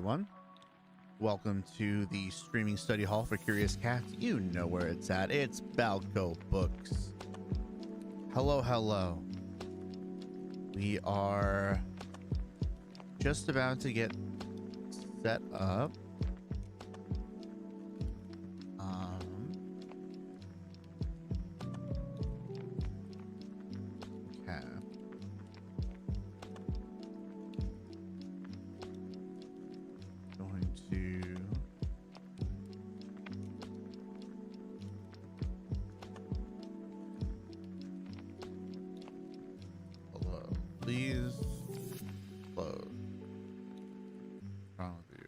everyone. Welcome to the streaming study hall for Curious Cats. You know where it's at. It's Balco Books. Hello, hello. We are just about to get set up. Okay. Going to hello. Please load. What's wrong with you?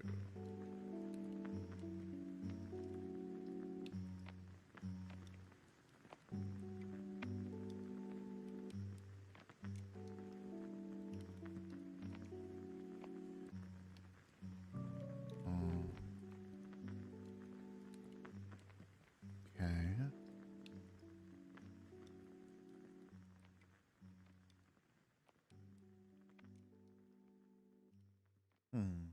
Okay. Hmm.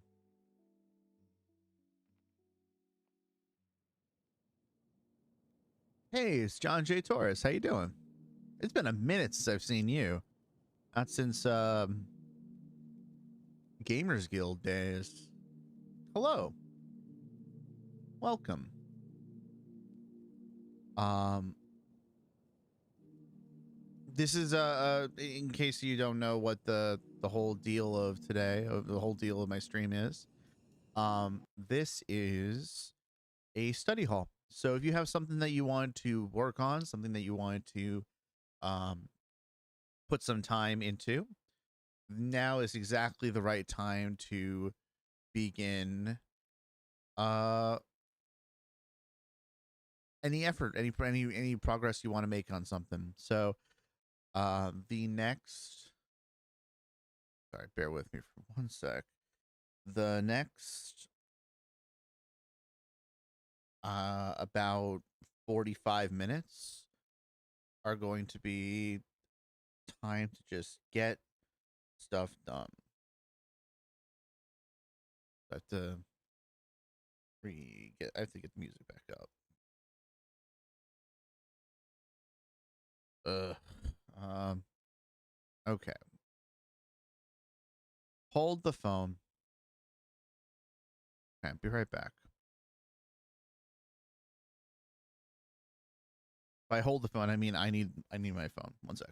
Hey, it's John J. Torres. How you doing? It's been a minute since I've seen you. Not since Gamers Guild days. Hello. Welcome. This is in case you don't know what the whole deal of today, of the whole deal of my stream is. This is a study hall. So if you have something that you want to work on, something that you want to put some time into, now is exactly the right time to begin any effort, any progress you want to make on something. So the next, sorry, bear with me for one sec. The next about 45 minutes are going to be time to just get stuff done. I have to I have to get the music back up. Okay. Hold the phone. Okay, be right back. If I hold the phone, I mean I need my phone. One sec.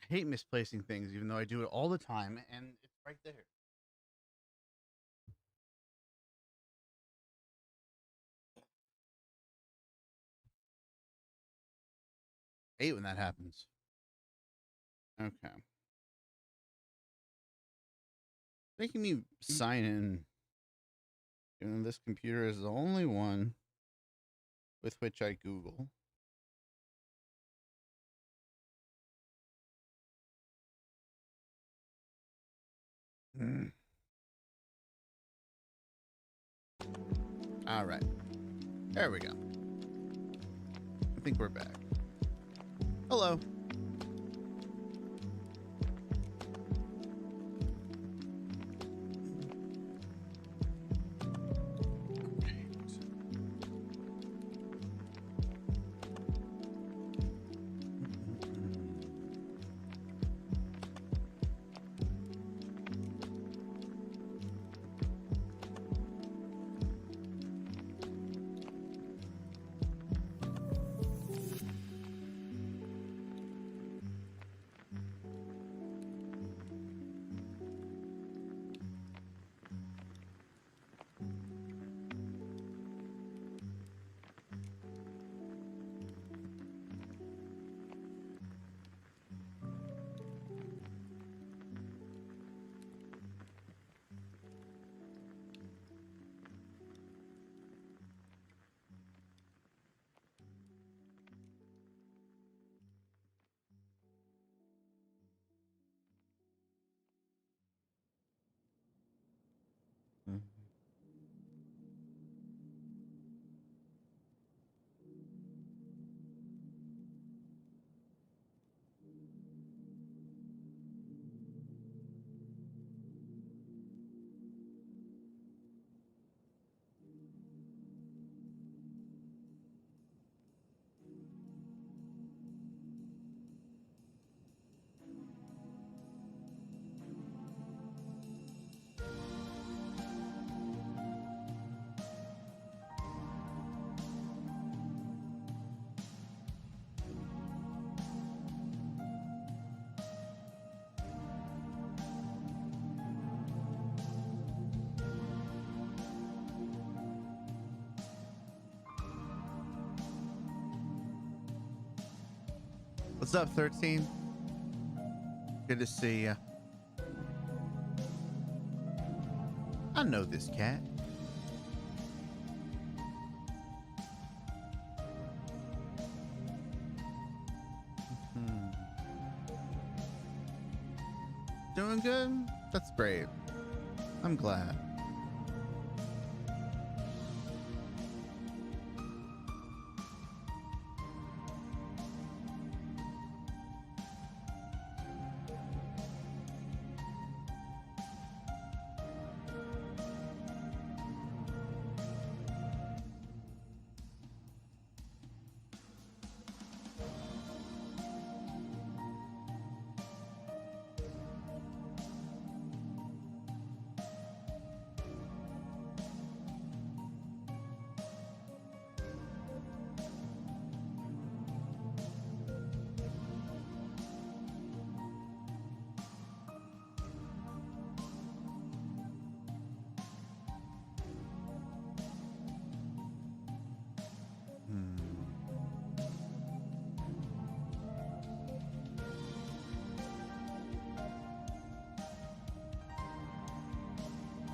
hate misplacing things, even though I do it all the time, and it's right there. Hate when that happens. Okay. Making me sign in. Even though this computer is the only one with which I Google. All right. There we go. I think we're back. Hello. What's up, 13? Good to see you. I know this cat. Doing good? That's great. I'm glad.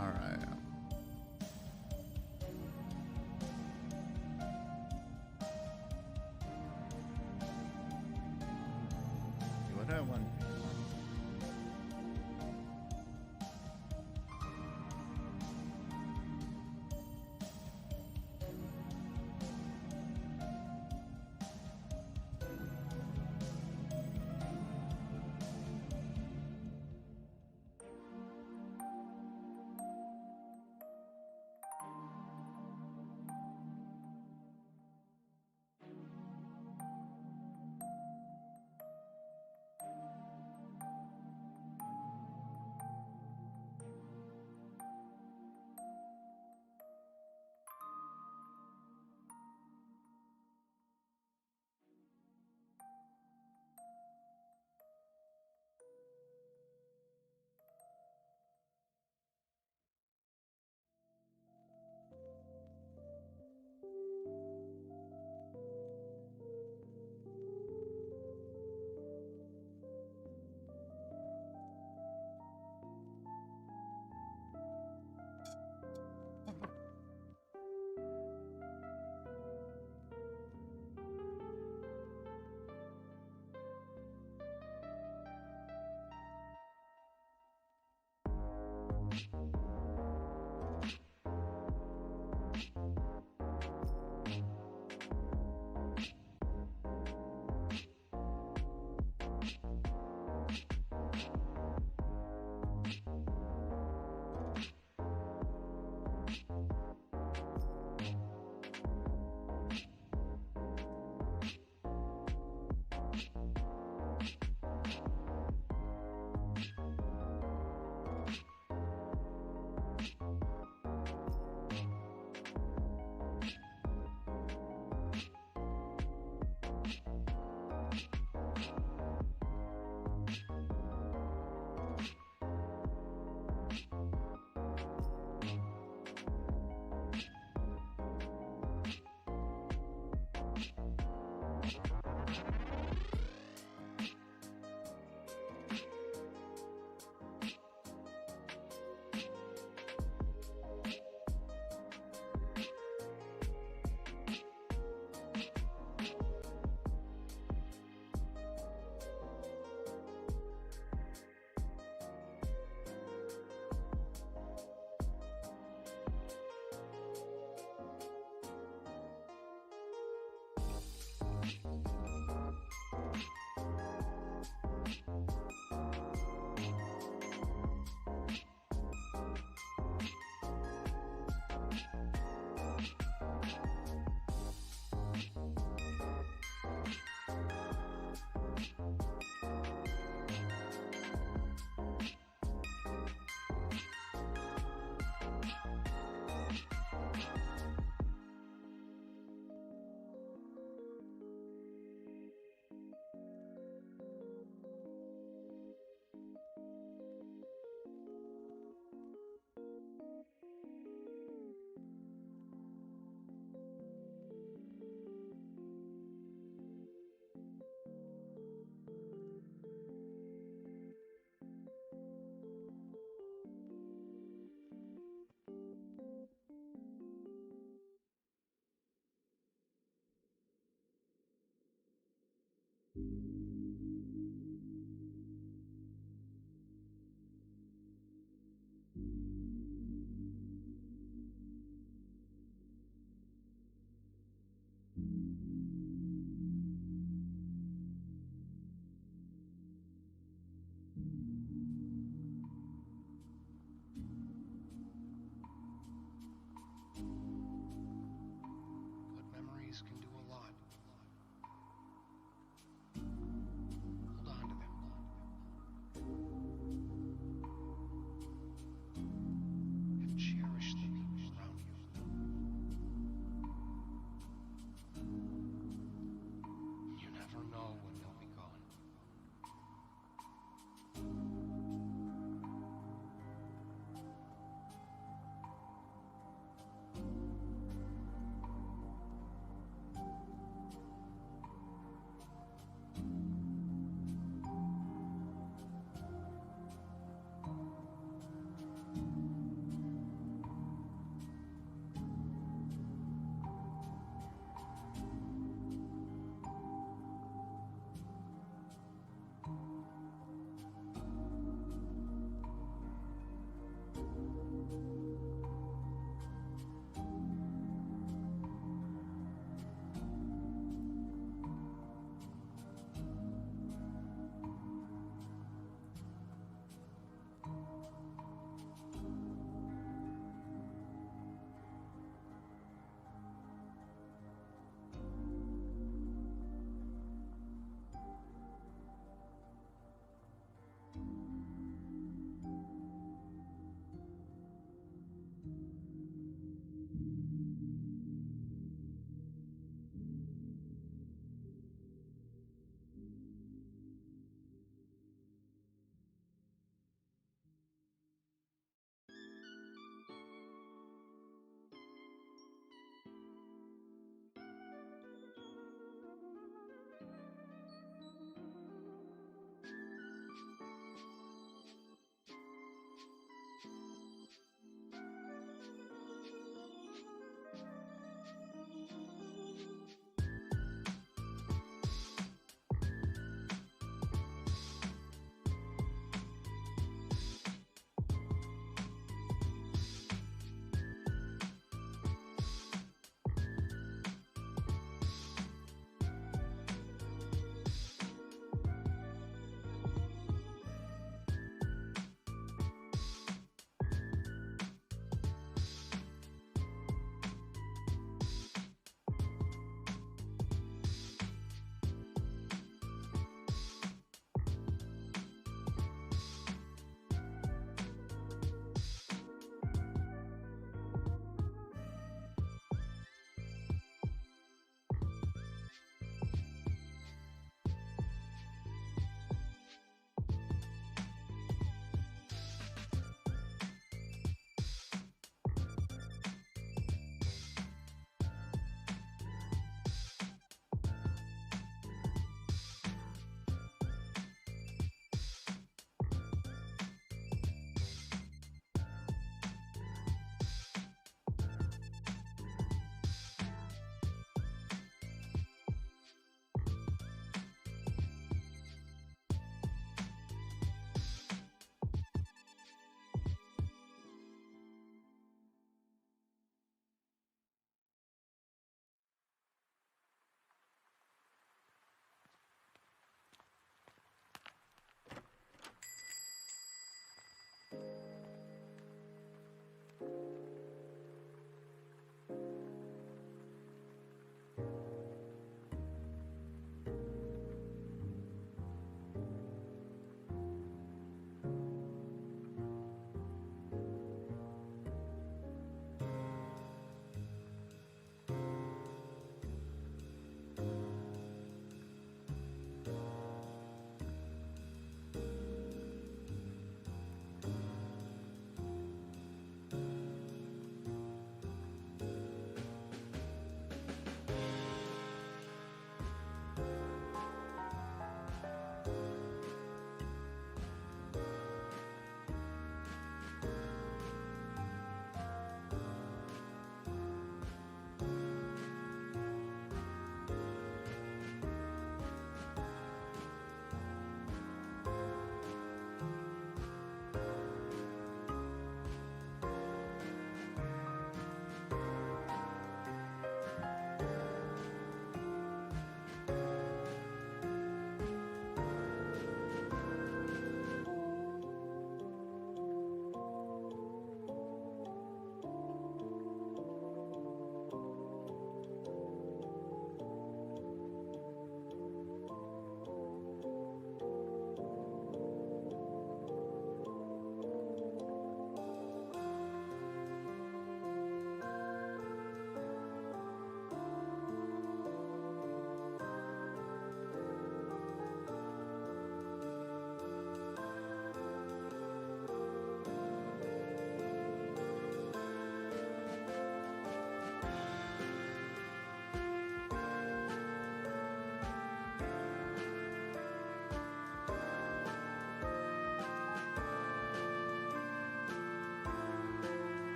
All right. What I want.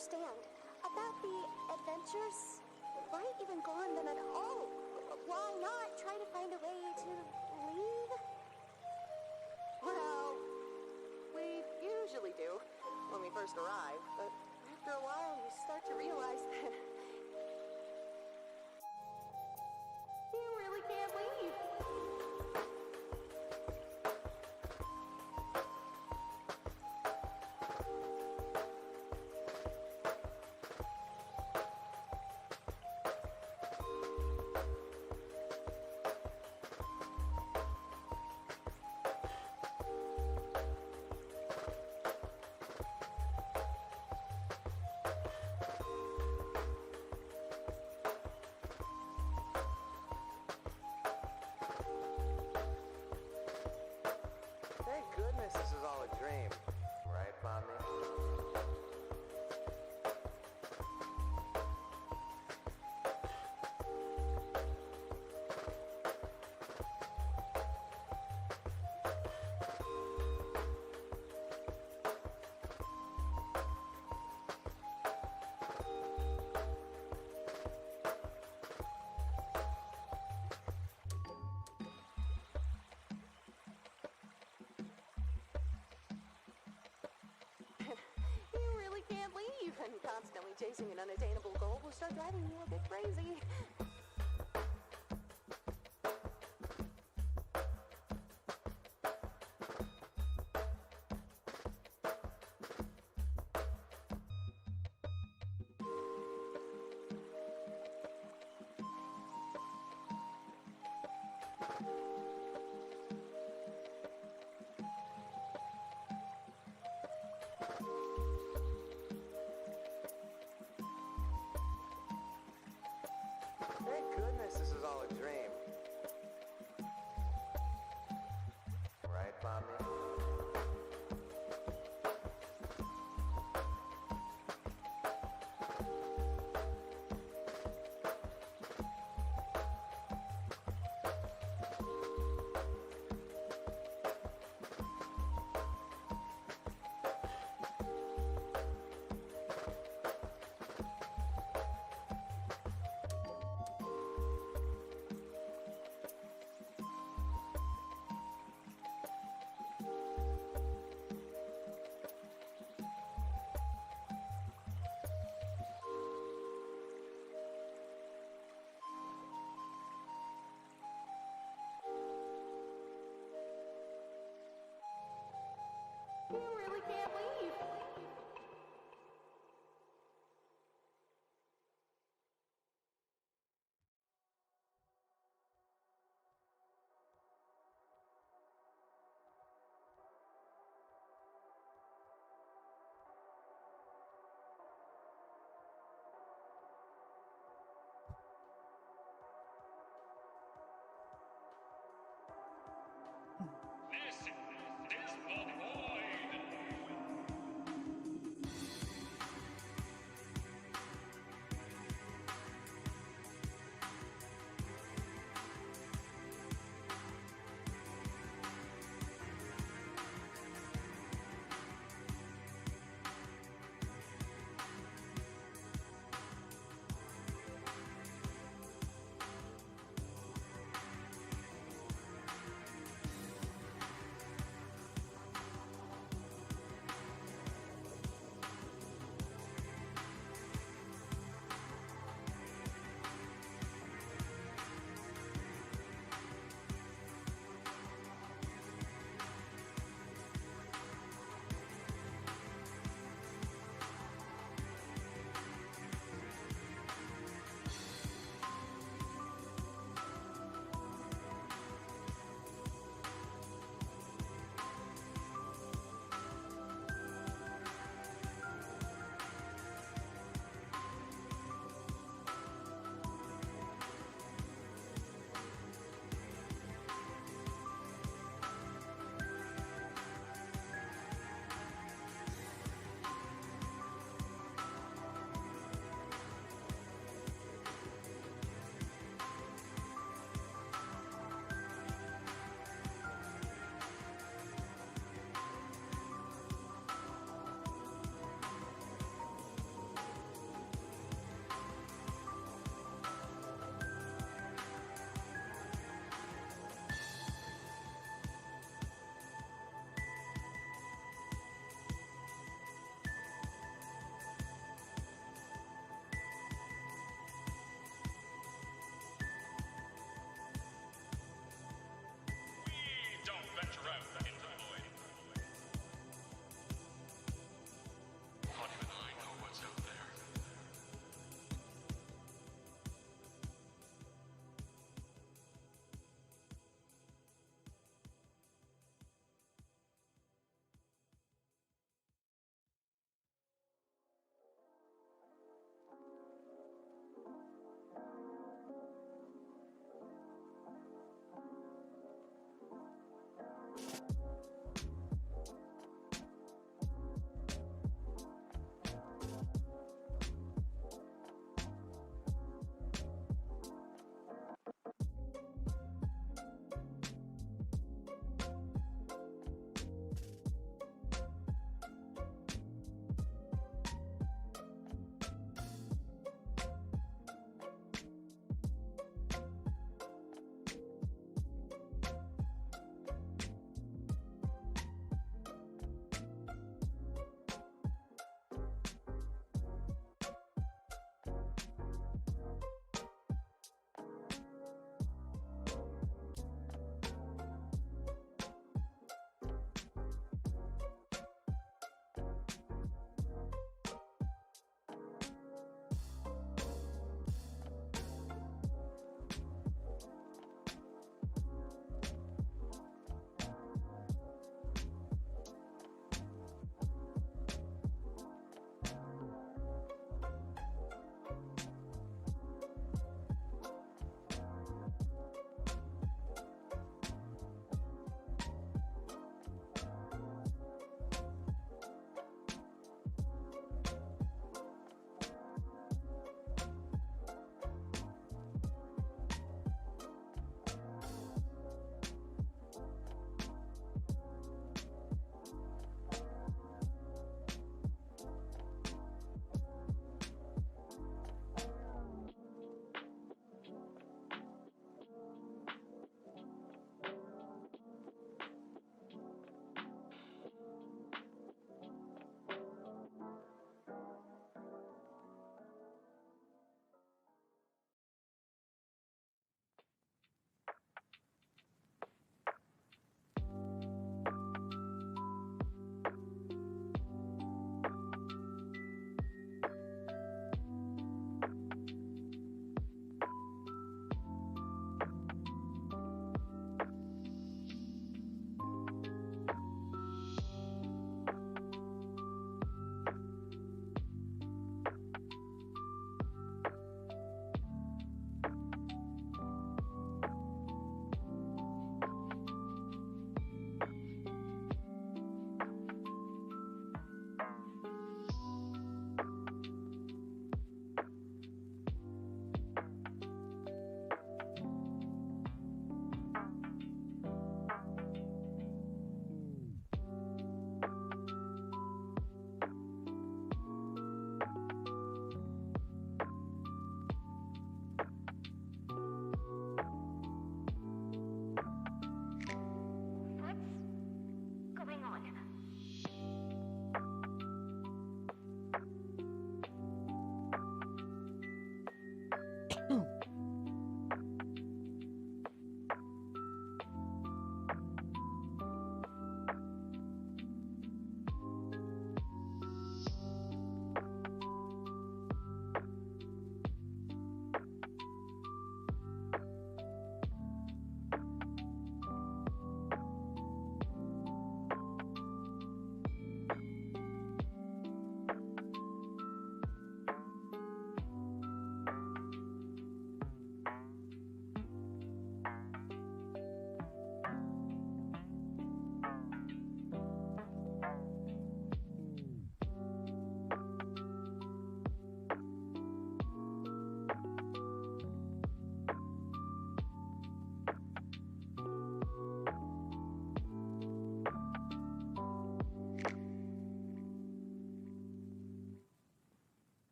understand. About the adventures? Why even go on them at all? Why not try to find a way to leave? Well, we usually do when we first arrive, but after a while you start to realize that you really can't leave. Thank goodness this is all a dream. Right, Mommy? You really can't leave, and constantly chasing an unattainable goal will start driving you a bit crazy. Thank goodness this is all a dream. Right, Mommy? You really can't leave. This is the void.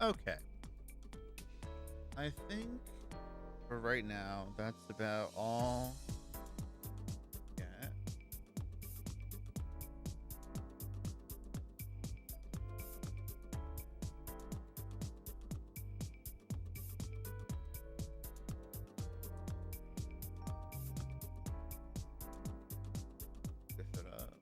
Okay. I think for right now, that's about all. Yeah. Lift it up.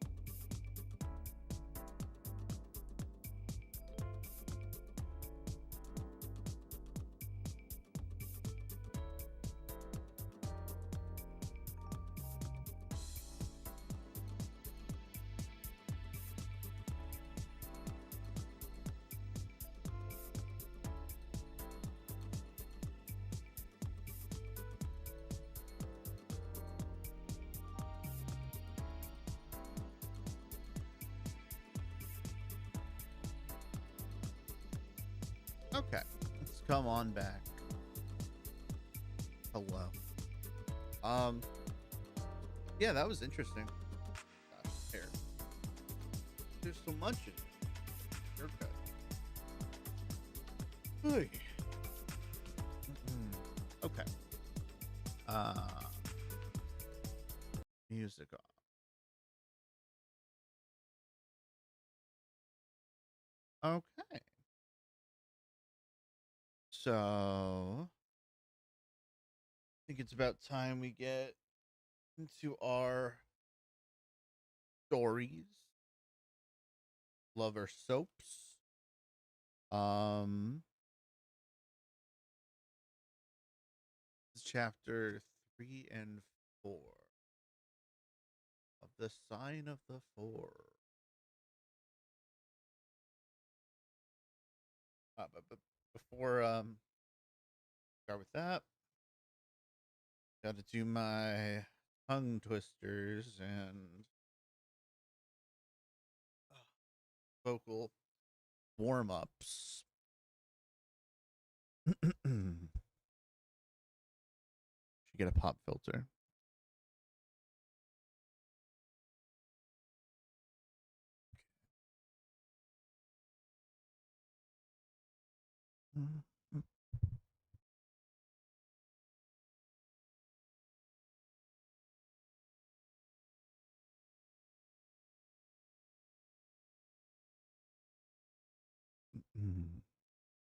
Okay, let's come on back. Hello. Um, yeah, that was interesting. Gosh, hair. There's so much in it. Haircut. Oy. Okay. Music off. Okay. So, I think it's about time we get into our stories. Lover soaps. Um, this is chapter 3 and 4 of the Sign of the Four. But before start with that, got to do my tongue twisters and vocal warm ups. Should get a pop filter.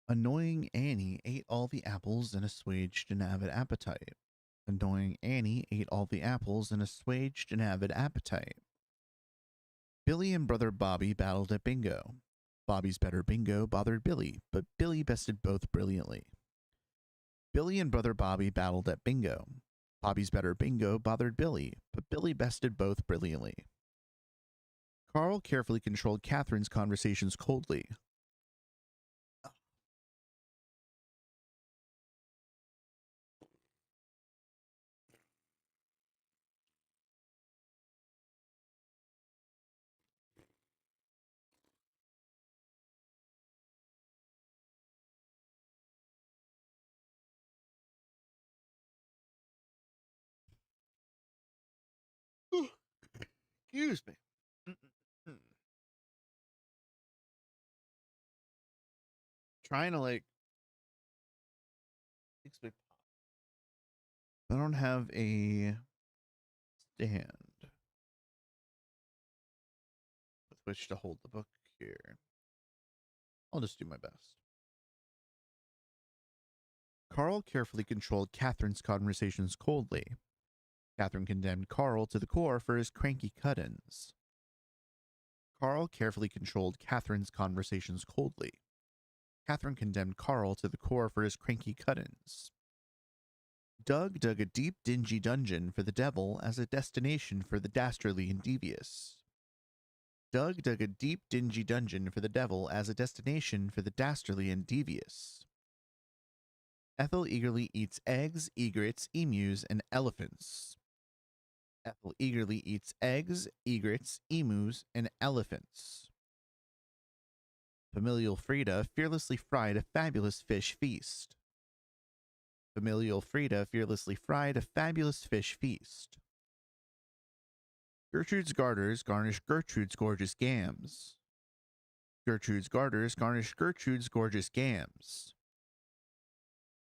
Annoying Annie ate all the apples and assuaged an avid appetite. Annoying Annie ate all the apples and assuaged an avid appetite. Billy and brother Bobby battled at bingo. Bobby's better bingo bothered Billy, but Billy bested both brilliantly. Billy and brother Bobby battled at bingo. Bobby's better bingo bothered Billy, but Billy bested both brilliantly. Carl carefully controlled Catherine's conversations coldly. Excuse me. Trying to like fix my pop. I don't have a stand with which to hold the book here. I'll just do my best. Carl carefully controlled Catherine's conversations coldly. Catherine condemned Carl to the core for his cranky cut-ins. Carl carefully controlled Catherine's conversations coldly. Catherine condemned Carl to the core for his cranky cut-ins. Doug dug a deep, dingy dungeon for the devil as a destination for the dastardly and devious. Doug dug a deep, dingy dungeon for the devil as a destination for the dastardly and devious. Ethel eagerly eats eggs, egrets, emus, and elephants. Ethel eagerly eats eggs, egrets, emus, and elephants. Familial Frida fearlessly fried a fabulous fish feast. Familial Frida fearlessly fried a fabulous fish feast. Gertrude's garters garnish Gertrude's gorgeous gams. Gertrude's garters garnish Gertrude's gorgeous gams.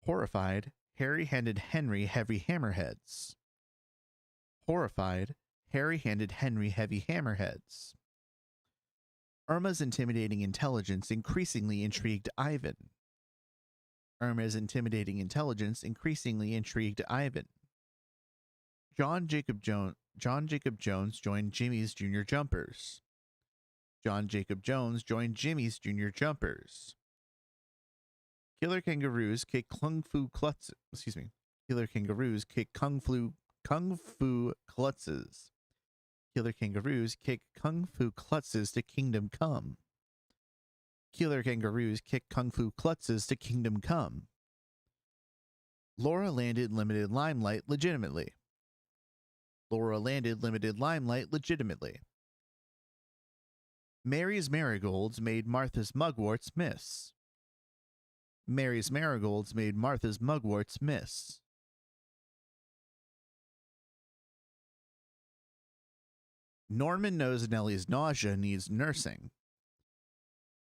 Horrified, Harry handed Henry heavy hammerheads. Horrified, Harry handed Henry heavy hammerheads. Irma's intimidating intelligence increasingly intrigued Ivan. Irma's intimidating intelligence increasingly intrigued Ivan. John Jacob Jones joined Jimmy's Junior Jumpers. John Jacob Jones joined Jimmy's Junior Jumpers. Killer kangaroos kick kung fu klutzes. Excuse me. Killer kangaroos kick kung fu klutzes. Killer kangaroos kick kung fu klutzes to kingdom come. Killer kangaroos kick kung fu klutzes to kingdom come. Laura landed limited limelight legitimately. Laura landed limited limelight legitimately. Mary's marigolds made Martha's mugworts miss. Mary's marigolds made Martha's mugworts miss. Norman knows Nellie's nausea needs nursing.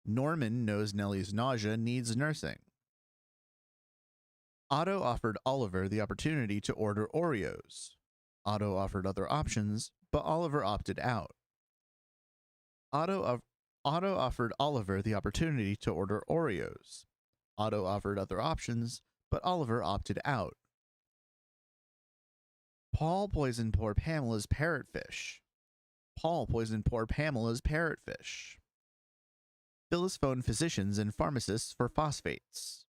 Norman knows Nellie's nausea needs nursing. Otto offered Oliver the opportunity to order Oreos. Otto offered other options, but Oliver opted out. Otto offered Oliver the opportunity to order Oreos. Otto offered other options, but Oliver opted out. Paul poisoned poor Pamela's parrotfish. Paul poisoned poor Pamela's parrotfish. Phyllis phoned physicians and pharmacists for phosphates.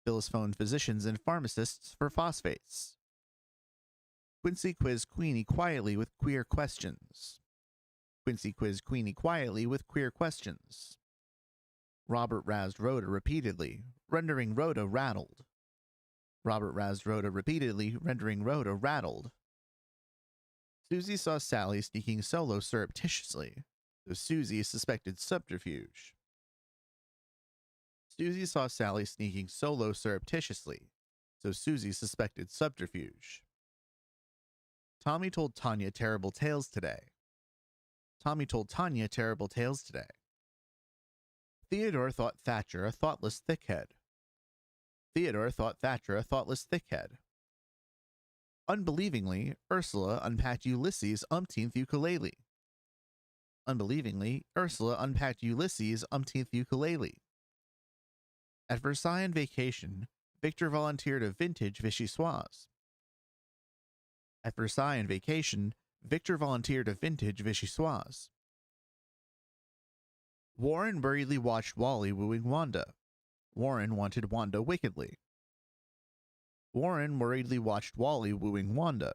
Phyllis phoned physicians and pharmacists for phosphates. Quincy quizzed Queenie quietly with queer questions. Quincy quizzed Queenie quietly with queer questions. Robert razzed Rhoda repeatedly, rendering Rhoda rattled. Robert razzed Rhoda repeatedly, rendering Rhoda rattled. Susie saw Sally sneaking solo surreptitiously, so Susie suspected subterfuge. Susie saw Sally sneaking solo surreptitiously, so Susie suspected subterfuge. Tommy told Tanya terrible tales today. Tommy told Tanya terrible tales today. Theodore thought Thatcher a thoughtless thickhead. Theodore thought Thatcher a thoughtless thickhead. Unbelievingly, Ursula unpacked Ulysses' umpteenth ukulele. Unbelievingly, Ursula unpacked Ulysses' umpteenth ukulele. At Versailles on vacation, Victor volunteered a vintage vichyssoise. At Versailles on vacation, Victor volunteered a vintage vichyssoise. Warren worriedly watched Wally wooing Wanda. Warren wanted Wanda wickedly. Warren worriedly watched Wally wooing Wanda.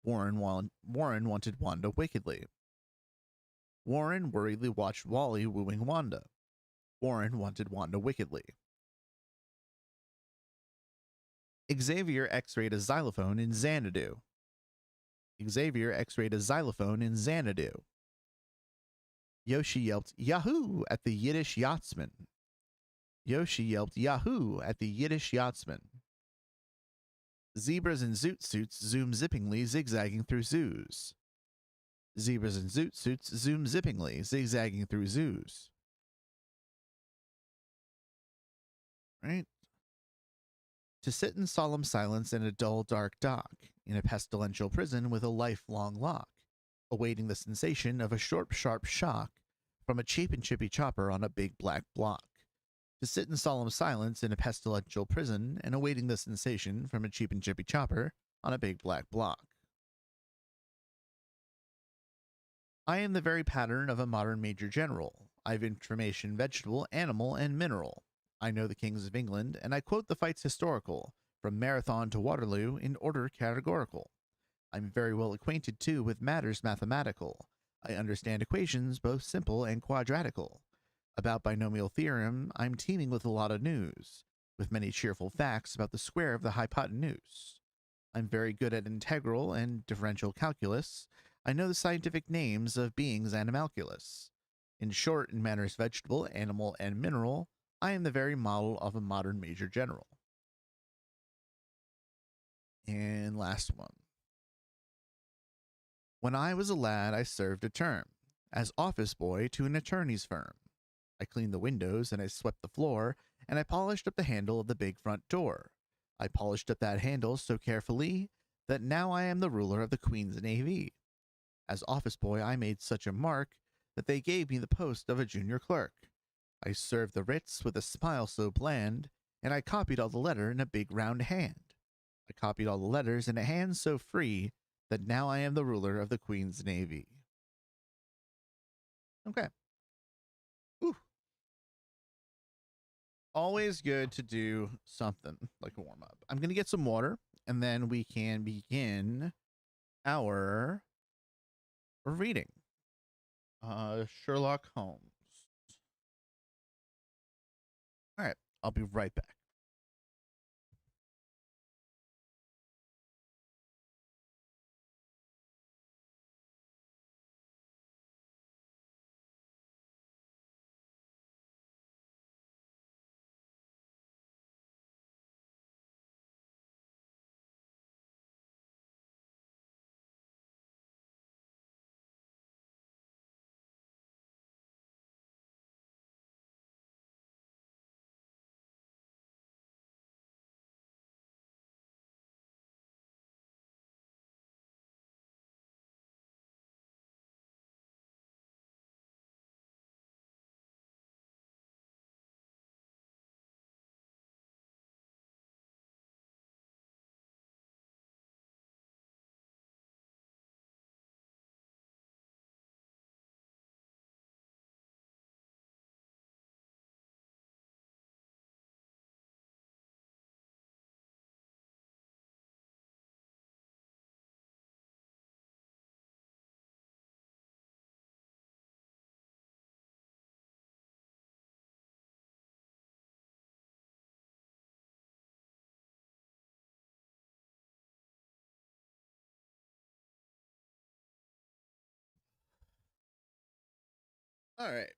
Warren wanted Wanda wickedly. Warren worriedly watched Wally wooing Wanda. Warren wanted Wanda wickedly. Xavier x-rayed a xylophone in Xanadu. Xavier x-rayed a xylophone in Xanadu. Yoshi yelped Yahoo at the Yiddish yachtsman. Yoshi yelped Yahoo at the Yiddish yachtsman. Zebras in zoot suits zoom zippingly zigzagging through zoos. Zebras in zoot suits zoom zippingly, zigzagging through zoos. Right? To sit in solemn silence in a dull, dark dock, in a pestilential prison with a lifelong lock, awaiting the sensation of a short, sharp shock from a cheap and chippy chopper on a big black block. To sit in solemn silence in a pestilential prison and awaiting the sensation from a cheap and chippy chopper on a big black block. I am the very pattern of a modern major general. I've information vegetable, animal, and mineral. I know the kings of England, and I quote the fights historical, from Marathon to Waterloo, in order categorical. I'm very well acquainted, too, with matters mathematical. I understand equations, both simple and quadratical. About binomial theorem, I'm teeming with a lot of news, with many cheerful facts about the square of the hypotenuse. I'm very good at integral and differential calculus. I know the scientific names of beings and animalculous. In short, in matters vegetable, animal, and mineral, I am the very model of a modern major general. And last one. When I was a lad, I served a term as office boy to an attorney's firm. I cleaned the windows and I swept the floor, and I polished up the handle of the big front door. I polished up that handle so carefully that now I am the ruler of the Queen's Navy. As office boy, I made such a mark that they gave me the post of a junior clerk. I served the writs with a smile so bland, and I copied all the letter in a big round hand. I copied all the letters in a hand so free that now I am the ruler of the Queen's Navy. Okay. Ooh. Always good to do something like a warm up. I'm going to get some water, and then we can begin our reading. Sherlock Holmes. All right, I'll be right back. All right.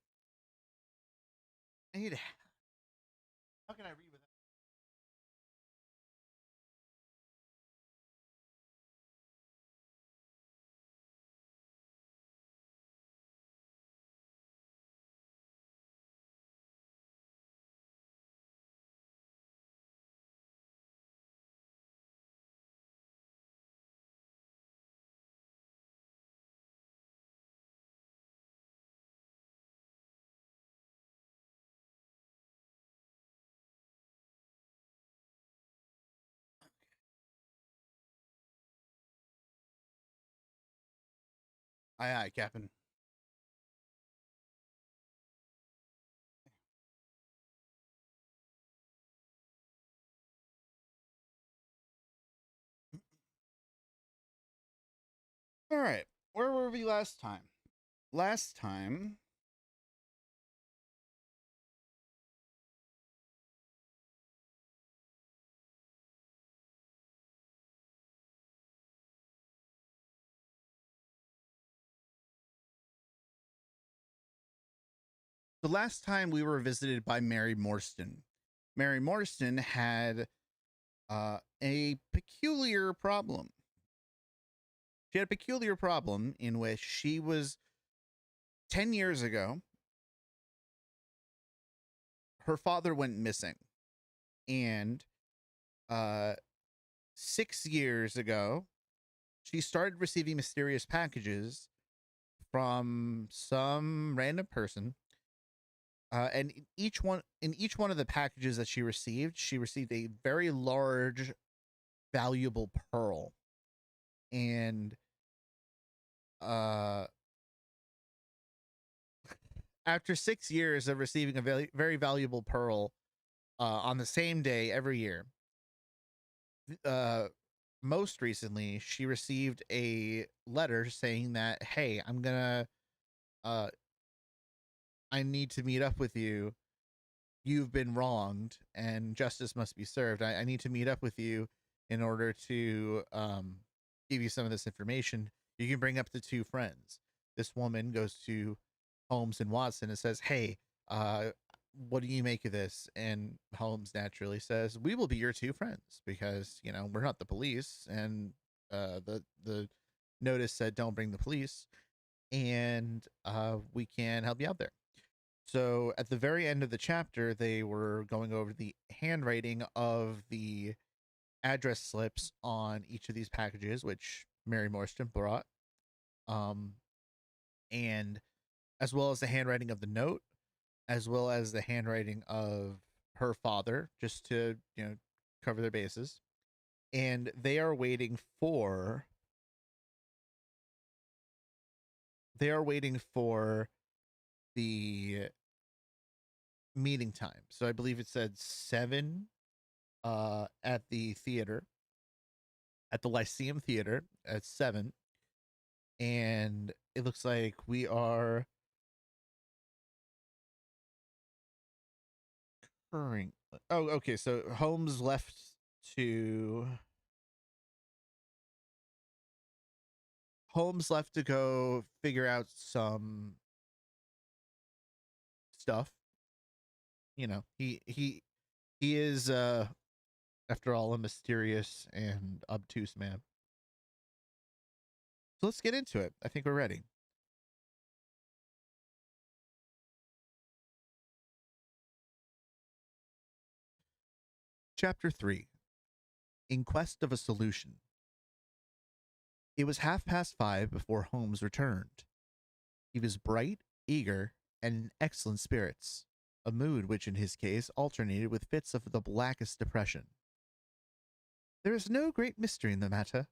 I need. How can I read without? Aye, aye, Captain. All right. Where were we last time? Last time. The last time we were visited by Mary Morstan. Mary Morstan had a peculiar problem. She had a peculiar problem in which she was 10 years ago, her father went missing. And 6 years ago, she started receiving mysterious packages from some random person. And in each one of the packages that she received a very large, valuable pearl. And after 6 years of receiving a very, very valuable pearl on the same day every year, most recently she received a letter saying that, hey, I need to meet up with you. You've been wronged and justice must be served. I need to meet up with you in order to give you some of this information. You can bring up the 2 friends. This woman goes to Holmes and Watson and says, hey, what do you make of this? And Holmes naturally says, we will be your 2 friends because, we're not the police. And the notice said, don't bring the police. And we can help you out there. So at the very end of the chapter, they were going over the handwriting of the address slips on each of these packages, which Mary Morstan brought, and as well as the handwriting of the note, as well as the handwriting of her father, just to cover their bases. And they are waiting for the meeting time. So I believe it said 7 at the theater, at the Lyceum Theater at 7. And it looks like we are current. Oh, okay. So Holmes left to go figure out some stuff. He is after all a mysterious and obtuse man. So let's get into it. I think we're ready. Chapter 3. In Quest of a Solution. It was 5:30 before Holmes returned. He was bright, eager, and in excellent spirits, a mood which in his case alternated with fits of the blackest depression. There is no great mystery in the matter,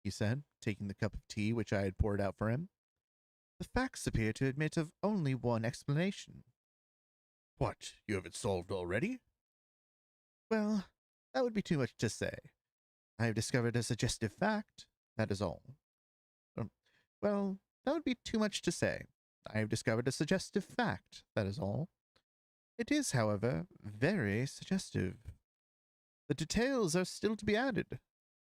he said, taking the cup of tea which I had poured out for him. The facts appear to admit of only one explanation. What, you have it solved already? Well, that would be too much to say. I have discovered a suggestive fact, that is all. Well, that would be too much to say. I have discovered a suggestive fact, that is all. It is, however, very suggestive. The details are still to be added.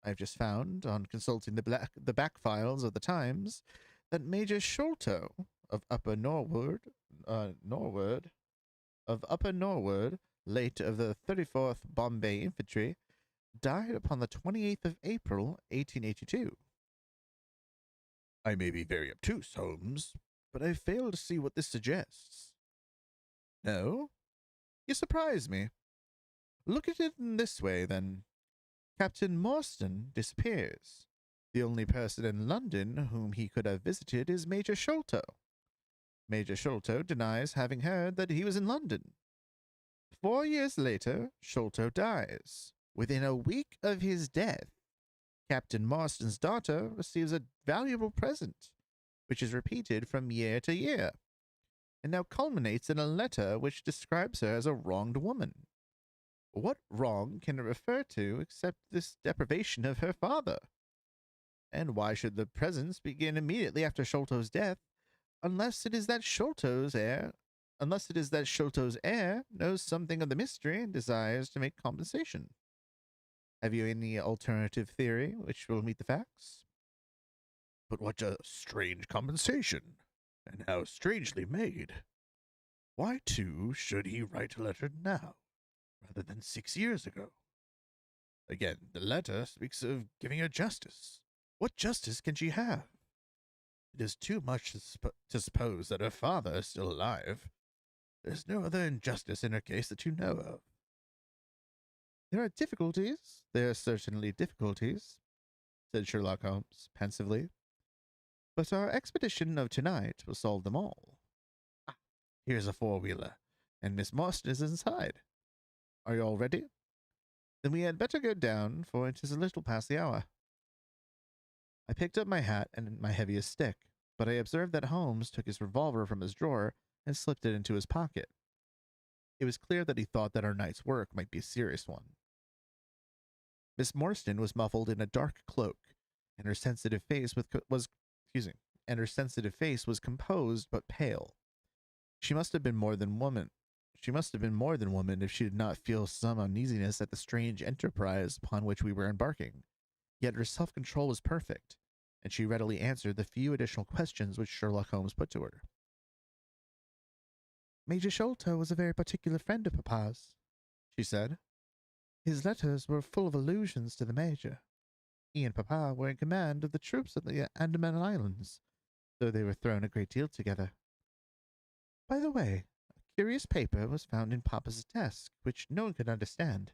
I have just found, on consulting the back files of the Times, that Major Sholto of Upper Norwood, late of the 34th Bombay Infantry, died upon the 28th of April, 1882. I may be very obtuse, Holmes, but I fail to see what this suggests. No? You surprise me. Look at it in this way, then. Captain Morstan disappears. The only person in London whom he could have visited is Major Sholto. Major Sholto denies having heard that he was in London. 4 years later, Sholto dies. Within a week of his death, Captain Marstan's daughter receives a valuable present, which is repeated from year to year, and now culminates in a letter which describes her as a wronged woman. What wrong can it refer to except this deprivation of her father? And why should the presents begin immediately after Sholto's death, unless it is that Sholto's heir knows something of the mystery and desires to make compensation? Have you any alternative theory which will meet the facts? But what a strange compensation, and how strangely made. Why, too, should he write a letter now, rather than 6 years ago? Again, the letter speaks of giving her justice. What justice can she have? It is too much to suppose that her father is still alive. There's no other injustice in her case that you know of. There are difficulties. There are certainly difficulties, said Sherlock Holmes pensively. But our expedition of tonight will solve them all. Ah, here's a four-wheeler, and Miss Marston is inside. Are you all ready? Then we had better go down, for it is a little past the hour. I picked up my hat and my heaviest stick, but I observed that Holmes took his revolver from his drawer and slipped it into his pocket. It was clear that he thought that our night's work might be a serious one. Miss Morstan was muffled in a dark cloak, and her sensitive face and her sensitive face was composed but pale. She must have been more than woman. She must have been more than woman if she did not feel some uneasiness at the strange enterprise upon which we were embarking. Yet her self-control was perfect, and she readily answered the few additional questions which Sherlock Holmes put to her. Major Sholto was a very particular friend of Papa's, she said. His letters were full of allusions to the Major. He and Papa were in command of the troops at the Andaman Islands, though they were thrown a great deal together. By the way, a curious paper was found in Papa's desk, which no one could understand.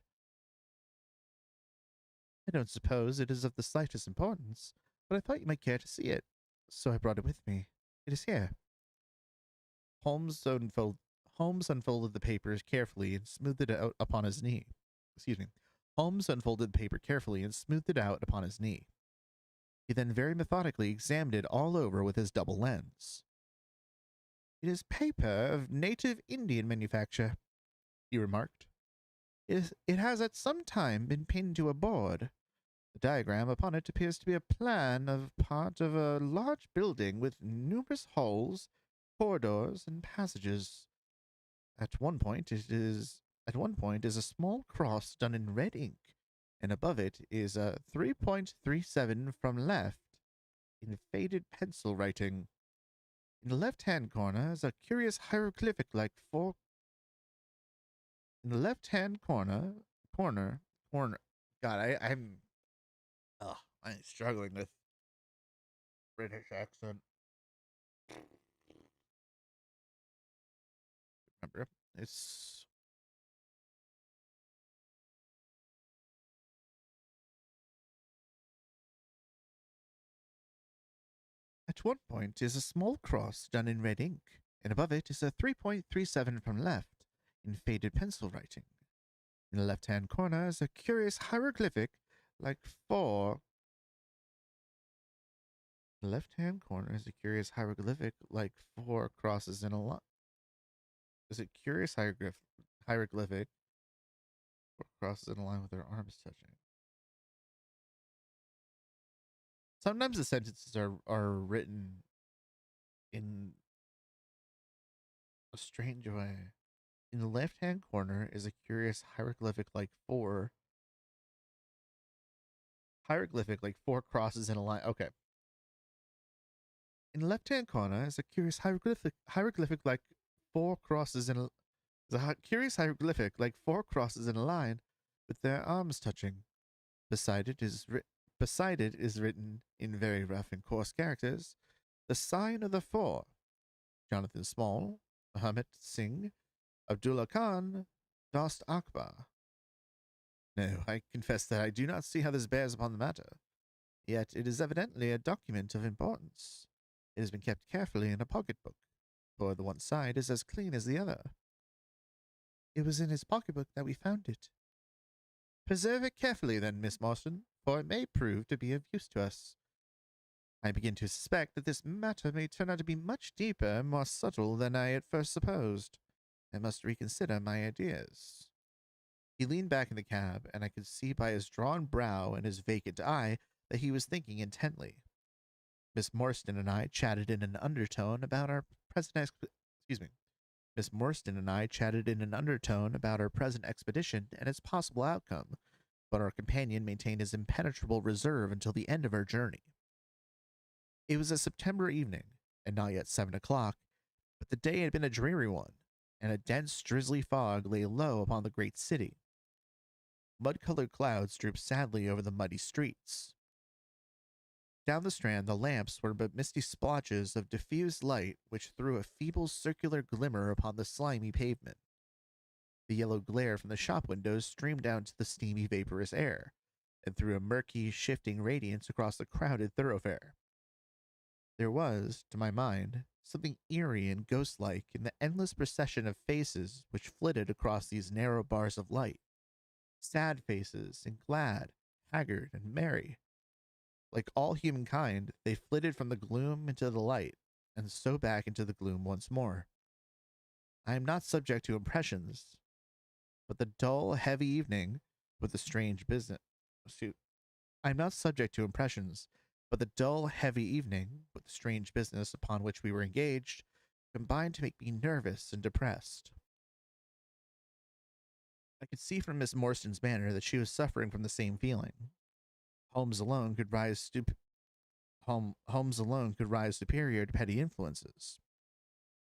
I don't suppose it is of the slightest importance, but I thought you might care to see it, so I brought it with me. It is here. Holmes unfolded the papers carefully and smoothed it out upon his knee. Holmes unfolded the paper carefully and smoothed it out upon his knee. He then very methodically examined it all over with his double lens. It is paper of native Indian manufacture, he remarked. It has at some time been pinned to a board. The diagram upon it appears to be a plan of part of a large building with numerous halls, corridors, and passages. At one point is a small cross done in red ink, and above it is a 3.37 from left in faded pencil writing. In the left-hand corner is a curious hieroglyphic like four. In the left-hand corner. God, I'm struggling with British accent. Remember, it's at one point is a small cross done in red ink, and above it is a 3.37 from left in faded pencil writing. In the left-hand corner is a curious hieroglyphic like four. The left-hand corner is a curious hieroglyphic like four crosses in a line. Is it curious hieroglyphic? Four crosses in a line with their arms touching. Sometimes the sentences are written in a strange way. In the left-hand corner is a curious hieroglyphic like four crosses in a line. Okay. In the left-hand corner is a curious hieroglyphic like four crosses in a curious hieroglyphic like four crosses in a line with their arms touching. Beside it is written in very rough and coarse characters the sign of the four: Jonathan Small, Muhammad Singh, Abdullah Khan, Dost Akbar. No, I confess that I do not see how this bears upon the matter. Yet it is evidently a document of importance. It has been kept carefully in a pocketbook, for the one side is as clean as the other. It was in his pocketbook that we found it. Preserve it carefully, then, Miss Marston, for it may prove to be of use to us. I begin to suspect that this matter may turn out to be much deeper and more subtle than I at first supposed. I must reconsider my ideas. He leaned back in the cab, and I could see by his drawn brow and his vacant eye that he was thinking intently. Miss Morstan and I chatted in an undertone about our present Miss Morstan and I chatted in an undertone about our present expedition and its possible outcome, but our companion maintained his impenetrable reserve until the end of our journey. It was a September evening, and not yet 7 o'clock, but the day had been a dreary one, and a dense, drizzly fog lay low upon the great city. Mud-colored clouds drooped sadly over the muddy streets. Down the strand, the lamps were but misty splotches of diffused light which threw a feeble circular glimmer upon the slimy pavement. The yellow glare from the shop windows streamed down to the steamy, vaporous air, and threw a murky, shifting radiance across the crowded thoroughfare. There was, to my mind, something eerie and ghost-like in the endless procession of faces which flitted across these narrow bars of light. Sad faces, and glad, haggard, and merry. Like all humankind, they flitted from the gloom into the light, and so back into the gloom once more. I am not subject to impressions, but the dull, heavy evening with the strange business. I am not subject to impressions, but the dull, heavy evening with the strange business upon which we were engaged combined to make me nervous and depressed. I could see from Miss Morstan's manner that she was suffering from the same feeling. Holmes alone could rise superior to petty influences.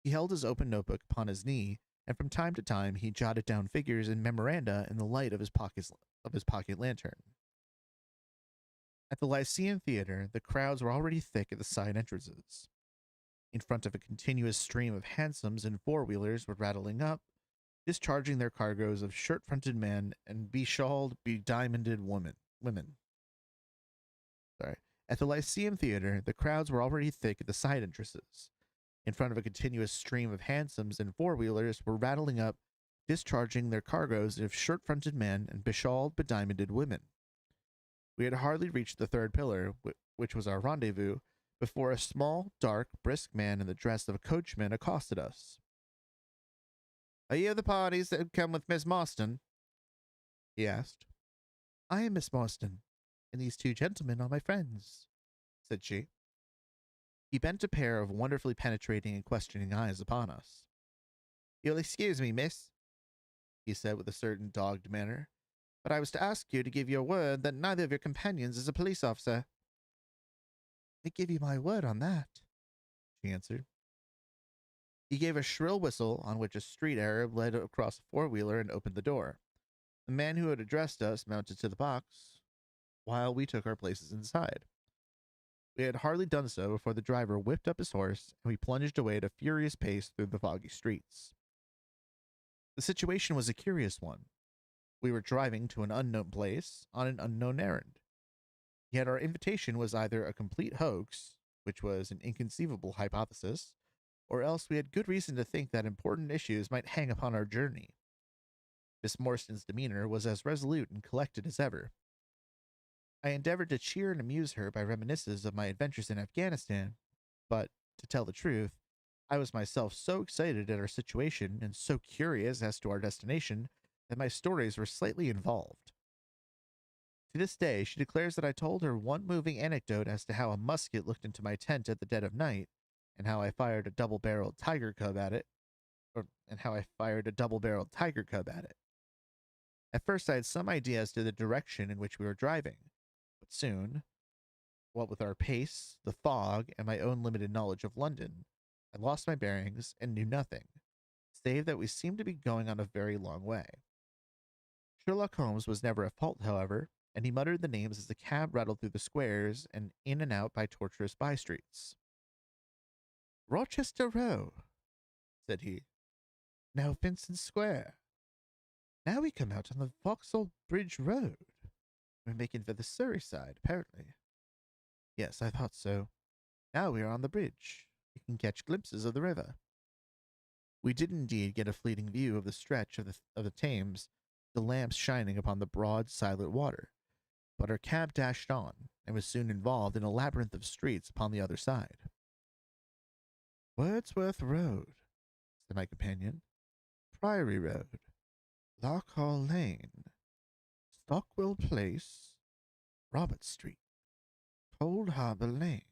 He held his open notebook upon his knee, and from time to time he jotted down figures and memoranda in the light of his pocket lantern. At the Lyceum Theater, the crowds were already thick at the side entrances. In front of a continuous stream of hansoms and four-wheelers were rattling up, discharging their cargoes of shirt-fronted men and beshawled, bediamonded women. At the Lyceum Theater, the crowds were already thick at the side entrances. In front of a continuous stream of hansoms and four-wheelers were rattling up, discharging their cargoes of shirt-fronted men and beshawled, bediamonded women. We had hardly reached the third pillar, which was our rendezvous, before a small, dark, brisk man in the dress of a coachman accosted us. "Are you of the parties that had come with Miss Marston?" he asked. "I am Miss Marston, and these two gentlemen are my friends," said she. He bent a pair of wonderfully penetrating and questioning eyes upon us. "You'll excuse me, miss," he said with a certain dogged manner, "but I was to ask you to give your word that neither of your companions is a police officer." "I give you my word on that," she answered. He gave a shrill whistle, on which a street Arab led across a four-wheeler and opened the door. The man who had addressed us mounted to the box, while we took our places inside. We had hardly done so before the driver whipped up his horse, and we plunged away at a furious pace through the foggy streets. The situation was a curious one. We were driving to an unknown place on an unknown errand. Yet our invitation was either a complete hoax, which was an inconceivable hypothesis, or else we had good reason to think that important issues might hang upon our journey. Miss Morstan's demeanor was as resolute and collected as ever. I endeavored to cheer and amuse her by reminiscences of my adventures in Afghanistan, but, to tell the truth, I was myself so excited at our situation and so curious as to our destination that my stories were slightly involved. To this day, she declares that I told her one moving anecdote as to how a musket looked into my tent at the dead of night, and how I fired a double-barreled tiger cub at it. At first, I had some idea as to the direction in which we were driving, but soon, what with our pace, the fog, and my own limited knowledge of London, I lost my bearings and knew nothing, save that we seemed to be going on a very long way. Sherlock Holmes was never at fault, however, and he muttered the names as the cab rattled through the squares and in and out by tortuous by-streets. "Rochester Row," said he. "Now Vincent Square. Now we come out on the Vauxhall Bridge Road. We're making for the Surrey side, apparently." "Yes, I thought so. Now we are on the bridge. You can catch glimpses of the river." We did indeed get a fleeting view of the stretch of the Thames, the lamps shining upon the broad, silent water, but our cab dashed on, and was soon involved in a labyrinth of streets upon the other side. "Wordsworth Road," said my companion, "Priory Road, Larkhall Lane, Stockwell Place, Robert Street, Cold Harbor Lane.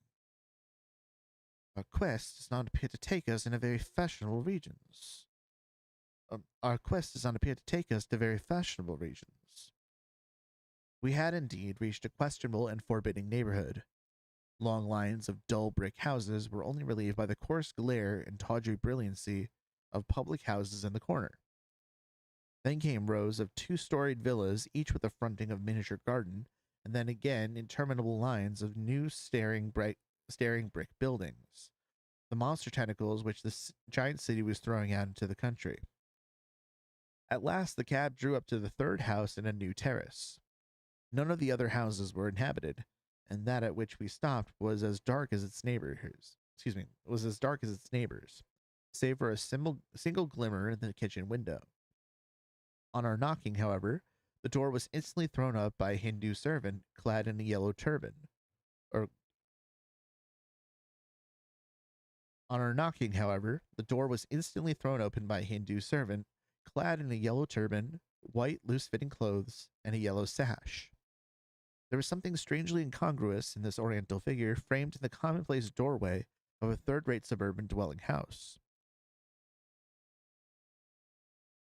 Our quest does not appear to take us to very fashionable regions. We had indeed reached a questionable and forbidding neighborhood. Long lines of dull brick houses were only relieved by the coarse glare and tawdry brilliancy of public houses in the corner. Then came rows of two-storied villas, each with a fronting of miniature garden, and then again interminable lines of new staring brick buildings, the monster tentacles which the giant city was throwing out into the country. At last, the cab drew up to the third house in a new terrace. None of the other houses were inhabited, and that at which we stopped was as dark as its neighbors. Was as dark as its neighbors, save for a single glimmer in the kitchen window. On our knocking, however, the door was instantly thrown up by a Hindu servant clad in a yellow turban. Or on our knocking, however, the door was instantly thrown open by a Hindu servant clad in a yellow turban, white loose-fitting clothes, and a yellow sash. There was something strangely incongruous in this oriental figure framed in the commonplace doorway of a third-rate suburban dwelling house.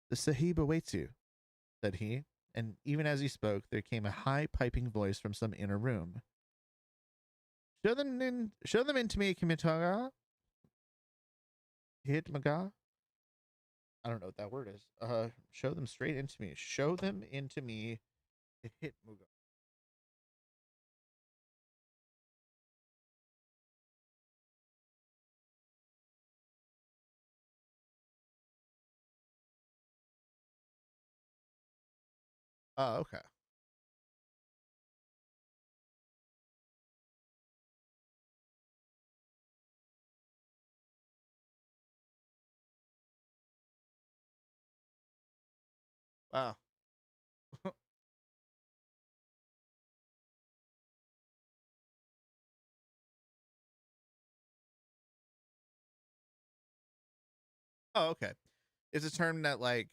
"The Sahib awaits you," said he, and even as he spoke, there came a high piping voice from some inner room. Show them into me, Kimitaga. Hitmaga? I don't know what that word is. Show them straight into me. Show them into me, Hitmuga. Oh, okay. Wow. Oh, okay. It's a term that like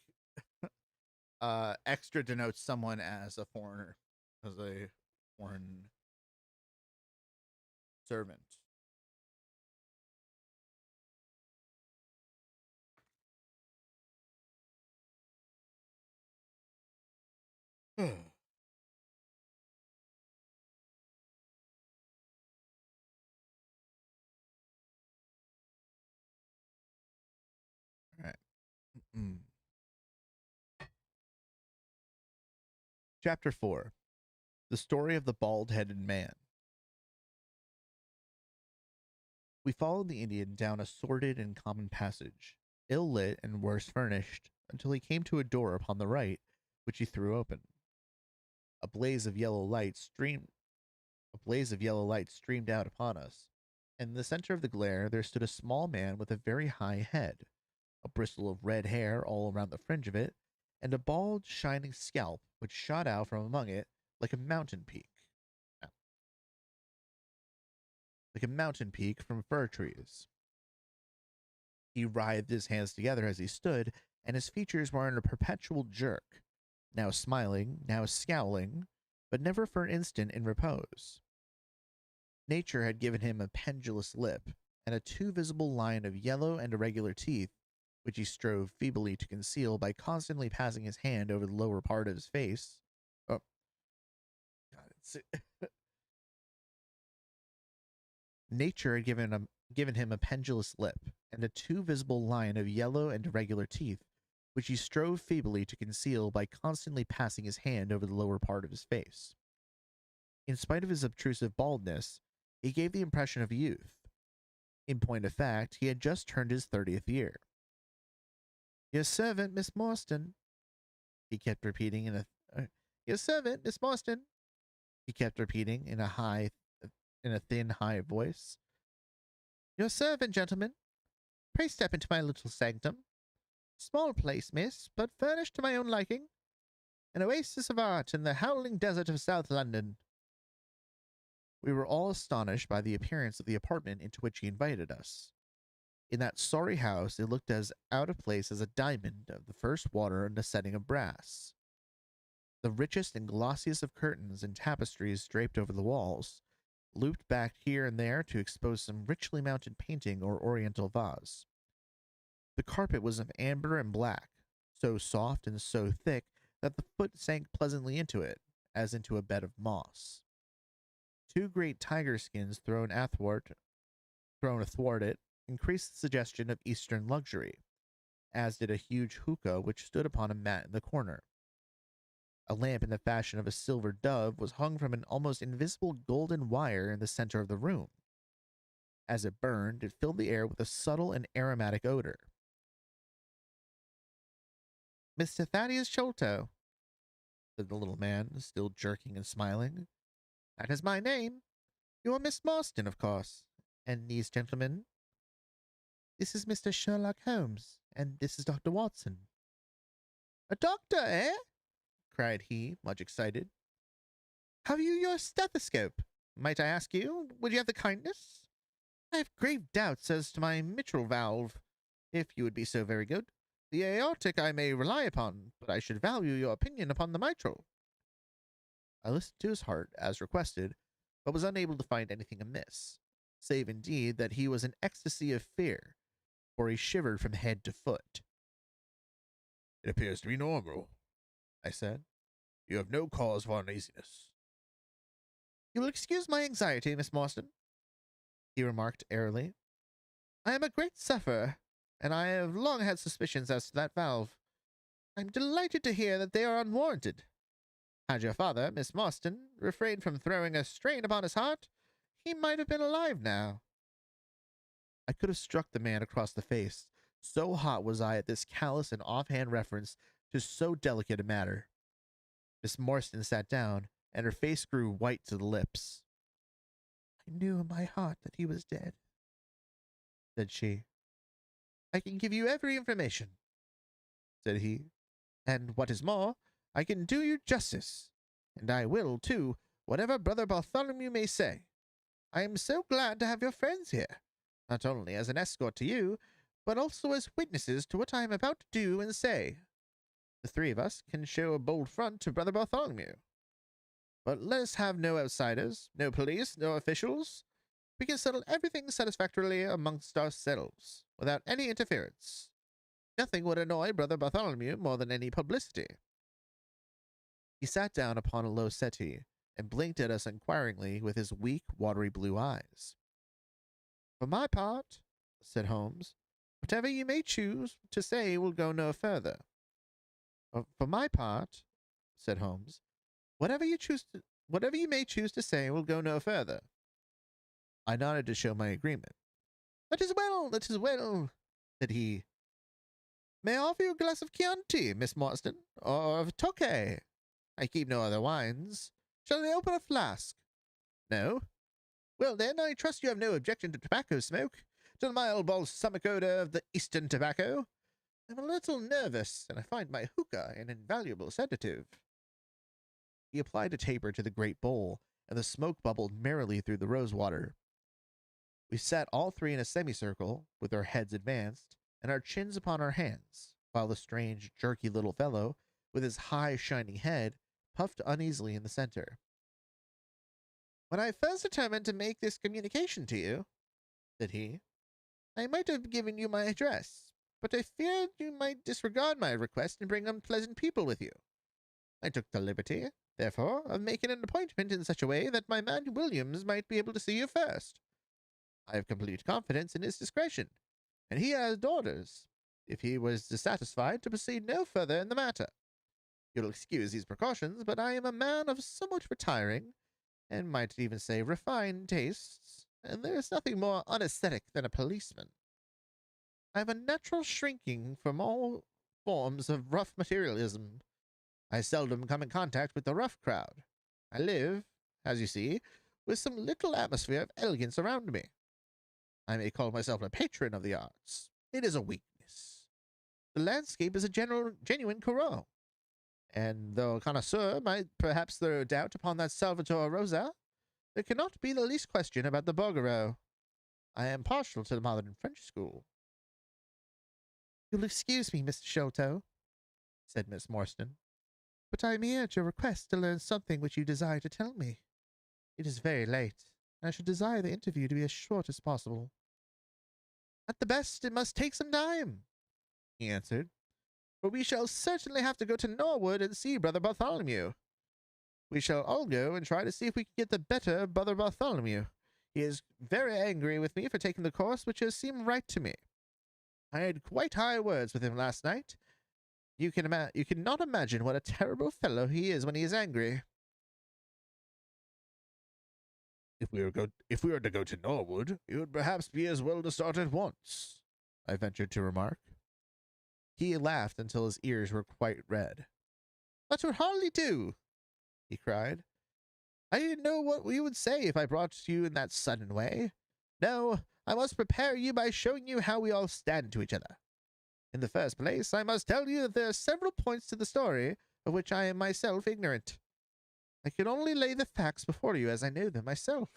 extra denotes someone as a foreigner, as a foreign servant. All right. Mm. Chapter 4. The story of the bald-headed man. We followed the Indian down a sordid and common passage, ill-lit and worse furnished, until he came to a door upon the right, which he threw open. A blaze of yellow light streamed out upon us, and in the center of the glare there stood a small man with a very high head, a bristle of red hair all around the fringe of it, and a bald, shining scalp which shot out from among it like a mountain peak. Like a mountain peak from fir trees. He writhed his hands together as he stood, and his features were in a perpetual jerk, now smiling, now scowling, but never for an instant in repose. Nature had given him a pendulous lip, and a too visible line of yellow and irregular teeth, which he strove feebly to conceal by constantly passing his hand over the lower part of his face. Oh, God, it's Nature had given him a pendulous lip, and a too visible line of yellow and irregular teeth, which he strove feebly to conceal by constantly passing his hand over the lower part of his face. In spite of his obtrusive baldness, he gave the impression of youth. In point of fact, he had just turned his 30th year. "Your servant, Miss Morstan," he kept repeating "Your servant, Miss Morstan," he kept repeating in a thin, high voice. "Your servant, gentlemen. Pray step into my little sanctum. Small place, miss, but furnished to my own liking. An oasis of art in the howling desert of South London." We were all astonished by the appearance of the apartment into which he invited us. In that sorry house, it looked as out of place as a diamond of the first water in a setting of brass. The richest and glossiest of curtains and tapestries draped over the walls, looped back here and there to expose some richly mounted painting or oriental vase. The carpet was of amber and black, so soft and so thick that the foot sank pleasantly into it, as into a bed of moss. Two great tiger skins thrown athwart it increased the suggestion of Eastern luxury, as did a huge hookah which stood upon a mat in the corner. A lamp in the fashion of a silver dove was hung from an almost invisible golden wire in the center of the room. As it burned, it filled the air with a subtle and aromatic odor. Mr. Thaddeus Sholto, said the little man, still jerking and smiling. That is my name. You are Miss Marston, of course. And these gentlemen? This is Mr. Sherlock Holmes, and this is Dr. Watson. A doctor, eh? Cried he, much excited. Have you your stethoscope? Might I ask you, would you have the kindness? I have grave doubts as to my mitral valve, if you would be so very good. The aortic I may rely upon, but I should value your opinion upon the mitral. I listened to his heart, as requested, but was unable to find anything amiss, save indeed that he was in ecstasy of fear, for he shivered from head to foot. It appears to be normal, I said. You have no cause for uneasiness. You will excuse my anxiety, Miss Marston, he remarked airily. I am a great sufferer, and I have long had suspicions as to that valve. I am delighted to hear that they are unwarranted. Had your father, Miss Marston, refrained from throwing a strain upon his heart, he might have been alive now. I could have struck the man across the face, so hot was I at this callous and offhand reference to so delicate a matter. Miss Marston sat down, and her face grew white to the lips. I knew in my heart that he was dead, said she. I can give you every information, said he, and what is more, I can do you justice, and I will, too, whatever Brother Bartholomew may say. I am so glad to have your friends here, not only as an escort to you, but also as witnesses to what I am about to do and say. The three of us can show a bold front to Brother Bartholomew. But let us have no outsiders, no police, no officials. We can settle everything satisfactorily amongst ourselves, without any interference. Nothing would annoy Brother Bartholomew more than any publicity. He sat down upon a low settee and blinked at us inquiringly with his weak, watery blue eyes. For my part, said Holmes, whatever you may choose to say will go no further. For my part, said Holmes, whatever you may choose to say will go no further. I nodded to show my agreement. That is well, said he. May I offer you a glass of Chianti, Miss Marston, or of Tokay? I keep no other wines. Shall I open a flask? No? Well, then, I trust you have no objection to tobacco smoke, to the mild balsamic odor of the Eastern tobacco. I'm a little nervous, and I find my hookah an invaluable sedative. He applied a taper to the great bowl, and the smoke bubbled merrily through the rosewater. We sat all three in a semicircle, with our heads advanced, and our chins upon our hands, while the strange, jerky little fellow, with his high, shining head, puffed uneasily in the center. When I first determined to make this communication to you, said he, I might have given you my address, but I feared you might disregard my request and bring unpleasant people with you. I took the liberty, therefore, of making an appointment in such a way that my man Williams might be able to see you first. I have complete confidence in his discretion, and he has orders, if he was dissatisfied, to proceed no further in the matter. You'll excuse these precautions, but I am a man of somewhat retiring, and might even say refined tastes, and there is nothing more unaesthetic than a policeman. I have a natural shrinking from all forms of rough materialism. I seldom come in contact with the rough crowd. I live, as you see, with some little atmosphere of elegance around me. I may call myself a patron of the arts. It is a weakness. The landscape is a genuine Corot. And though a connoisseur might perhaps throw doubt upon that Salvator Rosa, there cannot be the least question about the Bouguereau. I am partial to the modern French school. You'll excuse me, Mr. Sholto, said Miss Marston, but I am here at your request to learn something which you desire to tell me. It is very late, and I should desire the interview to be as short as possible. At the best, it must take some time, he answered, for we shall certainly have to go to Norwood and see Brother Bartholomew. We shall all go and try to see if we can get the better of Brother Bartholomew. He is very angry with me for taking the course which has seemed right to me. I had quite high words with him last night, You cannot imagine what a terrible fellow he is when he is angry. If we were to go to Norwood, it would perhaps be as well to start at once, I ventured to remark. He laughed until his ears were quite red. That would hardly do, he cried. I didn't know what we would say if I brought you in that sudden way. No, I must prepare you by showing you how we all stand to each other. In the first place, I must tell you that there are several points to the story of which I am myself ignorant. I can only lay the facts before you as I know them myself.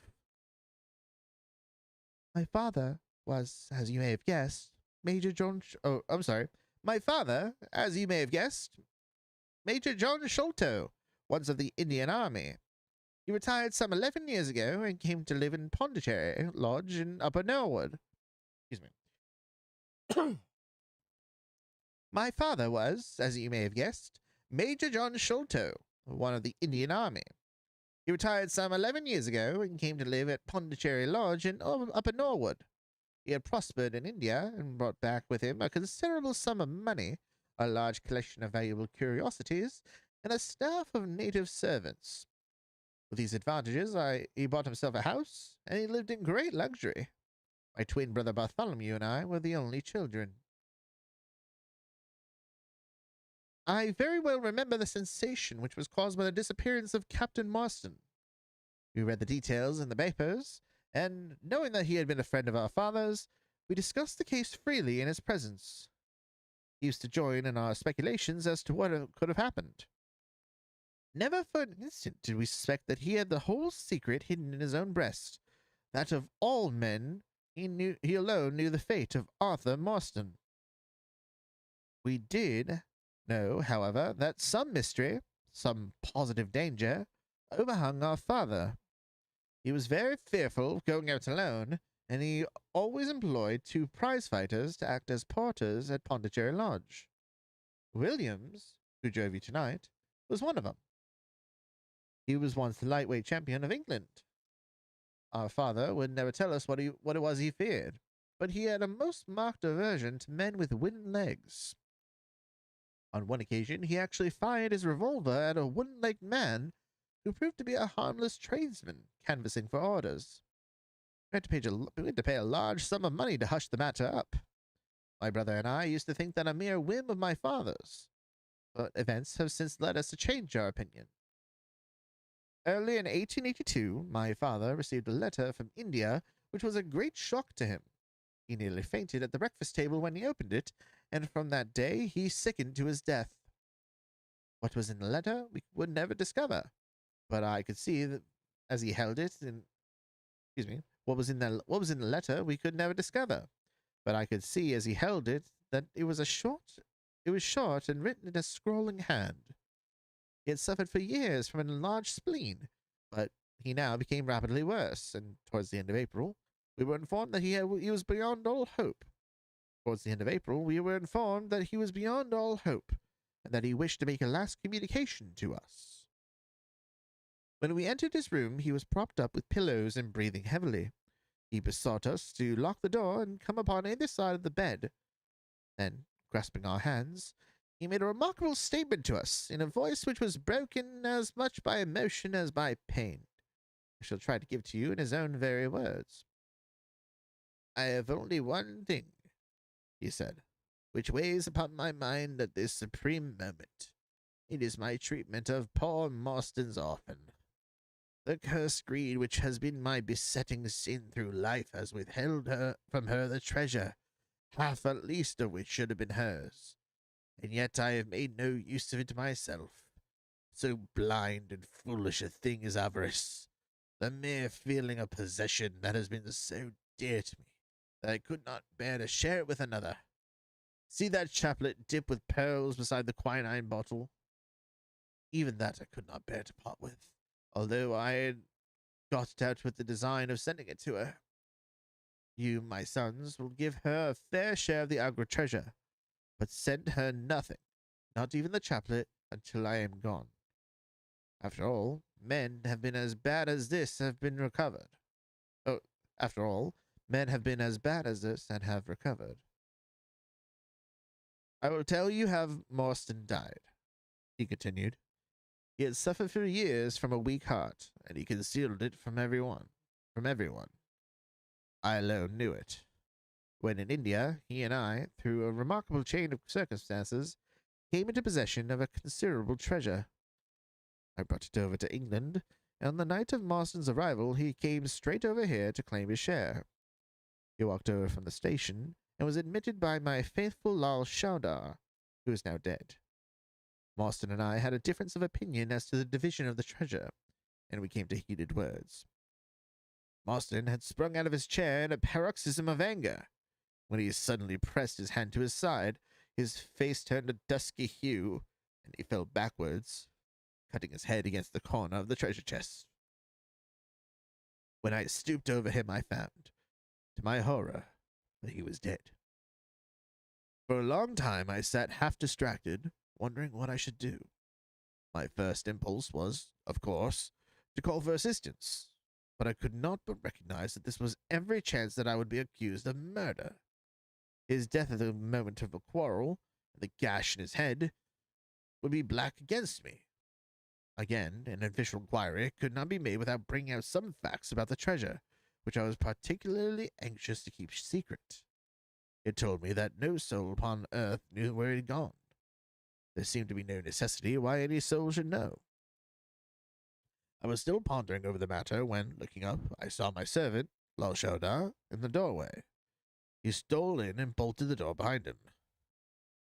My father was, as you may have guessed, Major John... My father, as you may have guessed, Major John Sholto, once of the Indian Army. He retired some 11 years ago and came to live in Pondicherry Lodge in Upper Norwood. Excuse me. My father was, as you may have guessed, Major John Sholto, one of the Indian Army. He retired some 11 years ago and came to live at Pondicherry Lodge in Upper Norwood. He had prospered in India and brought back with him a considerable sum of money, a large collection of valuable curiosities, and a staff of native servants. With these advantages, he bought himself a house, and he lived in great luxury. My twin brother Bartholomew and I were the only children. I very well remember the sensation which was caused by the disappearance of Captain Marston. We read the details in the papers, and, knowing that he had been a friend of our father's, we discussed the case freely in his presence. He used to join in our speculations as to what could have happened. Never for an instant did we suspect that he had the whole secret hidden in his own breast, that of all men he alone knew the fate of Arthur Marston. We did know, however, that some mystery, some positive danger, overhung our father. He was very fearful of going out alone, and he always employed 2 prize-fighters to act as porters at Pondicherry Lodge. Williams, who drove you tonight, was one of them. He was once the lightweight champion of England. Our father would never tell us what it was he feared, but he had a most marked aversion to men with wooden legs. On one occasion, he actually fired his revolver at a wooden-legged man who proved to be a harmless tradesman canvassing for orders. We had to pay a large sum of money to hush the matter up. My brother and I used to think that a mere whim of my father's, but events have since led us to change our opinion. Early in 1882, my father received a letter from India which was a great shock to him. He nearly fainted at the breakfast table when he opened it, and from that day he sickened to his death. What was in the letter we would never discover, but I could see that as he held it what was in the letter we could never discover, but I could see as he held it that it was short and written in a scrawling hand. He had suffered for years from an enlarged spleen, but he now became rapidly worse, and towards the end of April, we were informed that he was beyond all hope. And that he wished to make a last communication to us. When we entered his room, he was propped up with pillows and breathing heavily. He besought us to lock the door and come upon either side of the bed. Then, grasping our hands, he made a remarkable statement to us in a voice which was broken as much by emotion as by pain. I shall try to give to you in his own very words. I have only one thing, he said, which weighs upon my mind at this supreme moment. It is my treatment of poor Marston's orphan. The cursed greed which has been my besetting sin through life has withheld from her the treasure, half at least of which should have been hers. And yet I have made no use of it myself. So blind and foolish a thing is avarice, the mere feeling of possession that has been so dear to me, that I could not bear to share it with another. See that chaplet dipped with pearls beside the quinine bottle? Even that I could not bear to part with, although I had got it out with the design of sending it to her. You, my sons, will give her a fair share of the Agra treasure, but send her nothing, not even the chaplet, until I am gone. After all, men have been as bad as this have been recovered. After all, men have been as bad as this and have recovered. I will tell you how Morstan died, he continued. He had suffered for years from a weak heart, and he concealed it from everyone. I alone knew it. When in India, he and I, through a remarkable chain of circumstances, came into possession of a considerable treasure. I brought it over to England, and on the night of Marstan's arrival, he came straight over here to claim his share. He walked over from the station and was admitted by my faithful Lal Shaudar, who is now dead. Marston and I had a difference of opinion as to the division of the treasure, and we came to heated words. Marston had sprung out of his chair in a paroxysm of anger. When he suddenly pressed his hand to his side, his face turned a dusky hue, and he fell backwards, cutting his head against the corner of the treasure chest. When I stooped over him, I found, to my horror, that he was dead. For a long time I sat half distracted, wondering what I should do. My first impulse was, of course, to call for assistance, but I could not but recognize that this was every chance that I would be accused of murder. His death at the moment of a quarrel, and the gash in his head, would be black against me. Again, an official inquiry could not be made without bringing out some facts about the treasure, which I was particularly anxious to keep secret. It told me that no soul upon earth knew where it had gone. There seemed to be no necessity why any soul should know. I was still pondering over the matter when, looking up, I saw my servant, Lal Shaudar, in the doorway. He stole in and bolted the door behind him.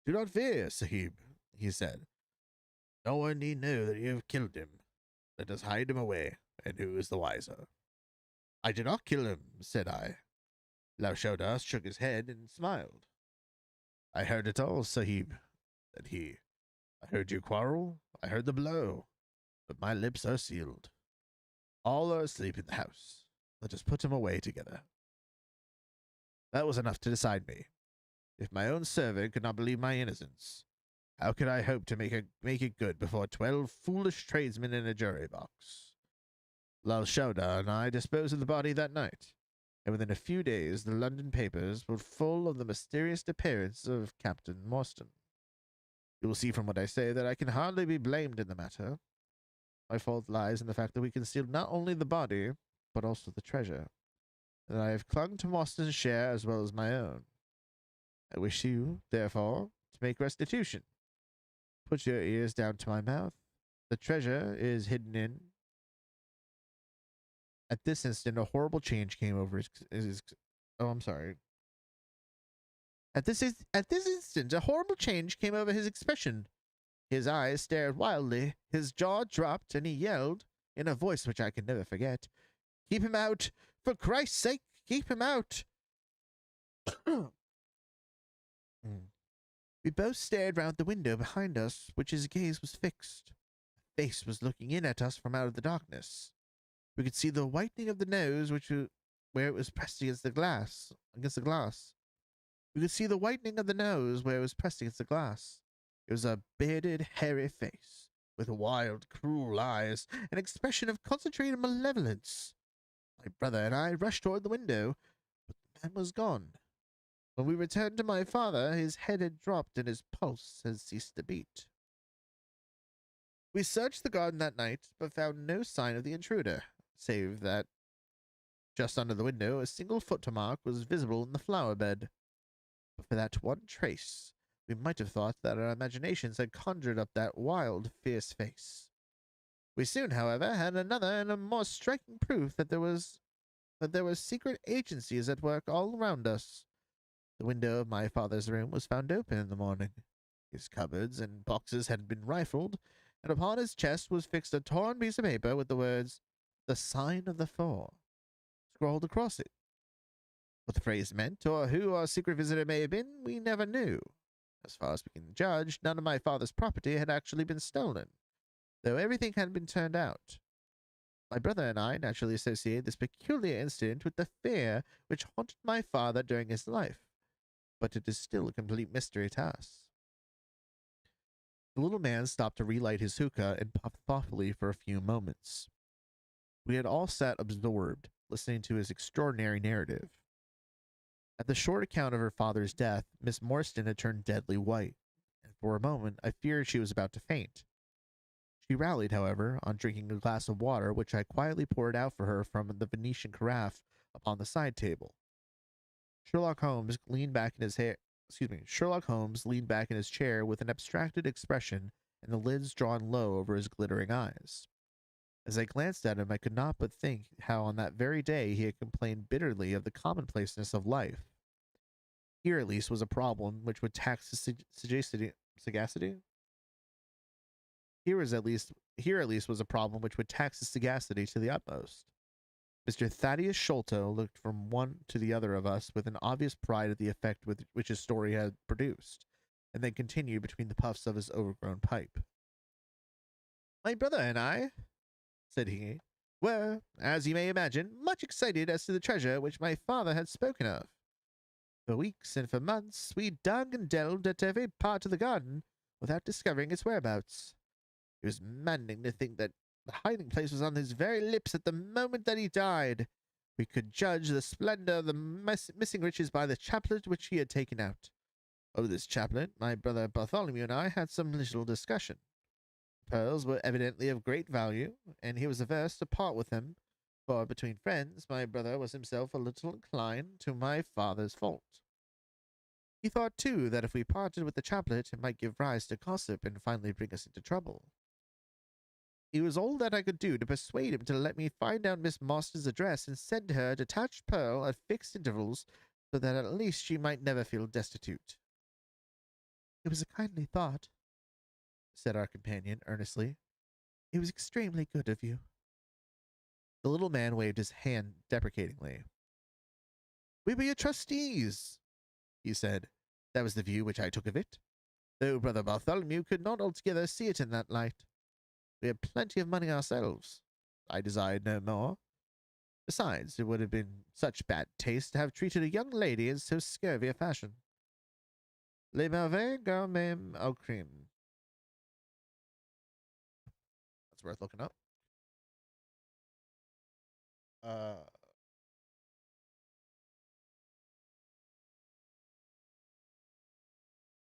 "Do not fear, Sahib," he said. "No one need know that you have killed him. Let us hide him away, and who is the wiser?" "I did not kill him," said I. Lal Shaudar shook his head and smiled. "I heard it all, Sahib," said he. "I heard you quarrel, I heard the blow, but my lips are sealed. All are asleep in the house. Let us put him away together." That was enough to decide me. If my own servant could not believe my innocence, how could I hope to make it good before 12 foolish tradesmen in a jury box? Lal Shaudar and I disposed of the body that night, and within a few days the London papers were full of the mysterious appearance of Captain Morstan. You will see from what I say that I can hardly be blamed in the matter. My fault lies in the fact that we concealed not only the body, but also the treasure, and that I have clung to Morstan's share as well as my own. I wish you, therefore, to make restitution. Put your ears down to my mouth. The treasure is hidden in... At this instant, a horrible change came over his oh, I'm sorry. At this instant, a horrible change came over his expression. His eyes stared wildly, his jaw dropped, and he yelled, in a voice which I can never forget, "Keep him out! For Christ's sake, keep him out!" We both stared round the window behind us, which his gaze was fixed. A face was looking in at us from out of the darkness. We could see the whitening of the nose, where it was pressed against the glass. We could see the whitening of the nose where it was pressed against the glass. It was a bearded, hairy face, with wild, cruel eyes, an expression of concentrated malevolence. My brother and I rushed toward the window, but the man was gone. When we returned to my father, his head had dropped and his pulse had ceased to beat. We searched the garden that night, but found no sign of the intruder, save that just under the window a single footmark was visible in the flower bed. But for that one trace, we might have thought that our imaginations had conjured up that wild, fierce face. We soon, however, had another and a more striking proof that there were secret agencies at work all around us. The window of my father's room was found open in the morning. His cupboards and boxes had been rifled, and upon his chest was fixed a torn piece of paper with the words, "The Sign of the Four," scrawled across it. What the phrase meant, or who our secret visitor may have been, we never knew. As far as we can judge, none of my father's property had actually been stolen, though everything had been turned out. My brother and I naturally associated this peculiar incident with the fear which haunted my father during his life, but it is still a complete mystery to us. The little man stopped to relight his hookah and puffed thoughtfully for a few moments. We had all sat absorbed, listening to his extraordinary narrative. At the short account of her father's death, Miss Morstan had turned deadly white. For a moment, I feared she was about to faint. She rallied, however, on drinking a glass of water, which I quietly poured out for her from the Venetian carafe upon the side table. Sherlock Holmes leaned back in his hair. Sherlock Holmes leaned back in his chair with an abstracted expression and the lids drawn low over his glittering eyes. As I glanced at him, I could not but think how on that very day he had complained bitterly of the commonplaceness of life. Here at least was a problem which would tax his sagacity. Here at least was a problem which would tax his sagacity to the utmost. Mr. Thaddeus Sholto looked from one to the other of us with an obvious pride at the effect which his story had produced, and then continued between the puffs of his overgrown pipe. My brother and I, said he, were, as you may imagine, much excited as to the treasure which my father had spoken of. For weeks and for months we dug and delved at every part of the garden without discovering its whereabouts. It was maddening to think that the hiding place was on his very lips at the moment that he died. We could judge the splendor of the missing riches by the chaplet which he had taken out. Over this chaplet, my brother Bartholomew and I had some little discussion. The pearls were evidently of great value, and he was averse to part with them, for between friends, my brother was himself a little inclined to my father's fault. He thought, too, that if we parted with the chaplet, it might give rise to gossip and finally bring us into trouble. It was all that I could do to persuade him to let me find out Miss Marston's address and send her a detached pearl at fixed intervals, so that at least she might never feel destitute. It was a kindly thought, said our companion earnestly. It was extremely good of you. The little man waved his hand deprecatingly. We were your trustees, he said. That was the view which I took of it, though Brother Bartholomew could not altogether see it in that light. We had plenty of money ourselves. I desired no more. Besides, it would have been such bad taste to have treated a young lady in so scurvy a fashion. Les merveilles même au crime. That's worth looking up.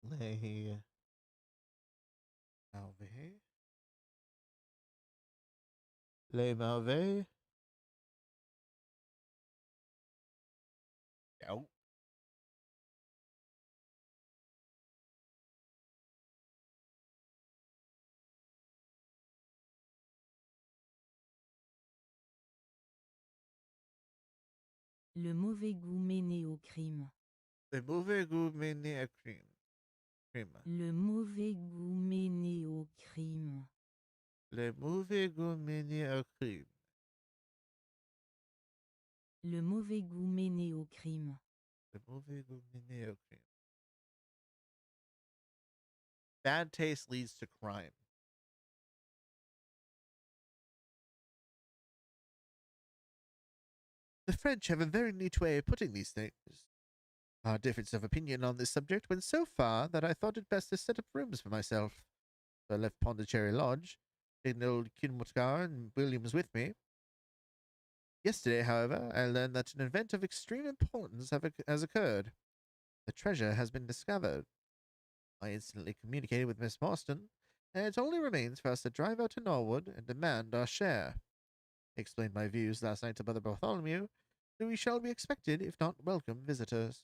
Les merveilles. Les merveilles. Oh. Le mauvais goût mène au crime. Le mauvais goût mène au crime. Le mauvais goût mène au crime. Le mauvais goût mène au crime. Le mauvais goût mène au crime. Le mauvais goût mène au crime. Bad taste leads to crime. The French have a very neat way of putting these things. Our difference of opinion on this subject went so far that I thought it best to set up rooms for myself. So I left Pondicherry Lodge, taking old Kinmutgar and Williams with me. Yesterday, however, I learned that an event of extreme importance has occurred. The treasure has been discovered. I instantly communicated with Miss Marston, and it only remains for us to drive out to Norwood and demand our share. I explained my views last night to Brother Bartholomew, so we shall be expected, if not welcome, visitors.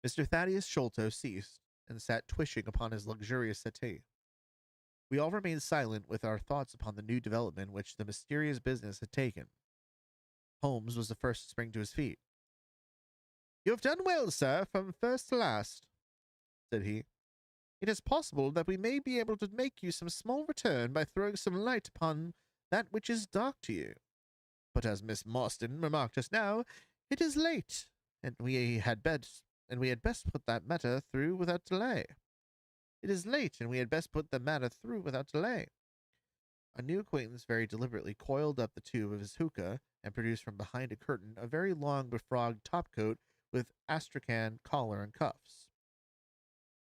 Mr. Thaddeus Sholto ceased, and sat twitching upon his luxurious settee. We all remained silent with our thoughts upon the new development which the mysterious business had taken. Holmes was the first to spring to his feet. You have done well, sir, from first to last, said he. It is possible that we may be able to make you some small return by throwing some light upon that which is dark to you. But as Miss Marston remarked just now, it is late, and we had best put that matter through without delay. It is late, and we had best put the matter through without delay. Our new acquaintance very deliberately coiled up the tube of his hookah and produced from behind a curtain a very long befrogged topcoat with astrakhan collar and cuffs.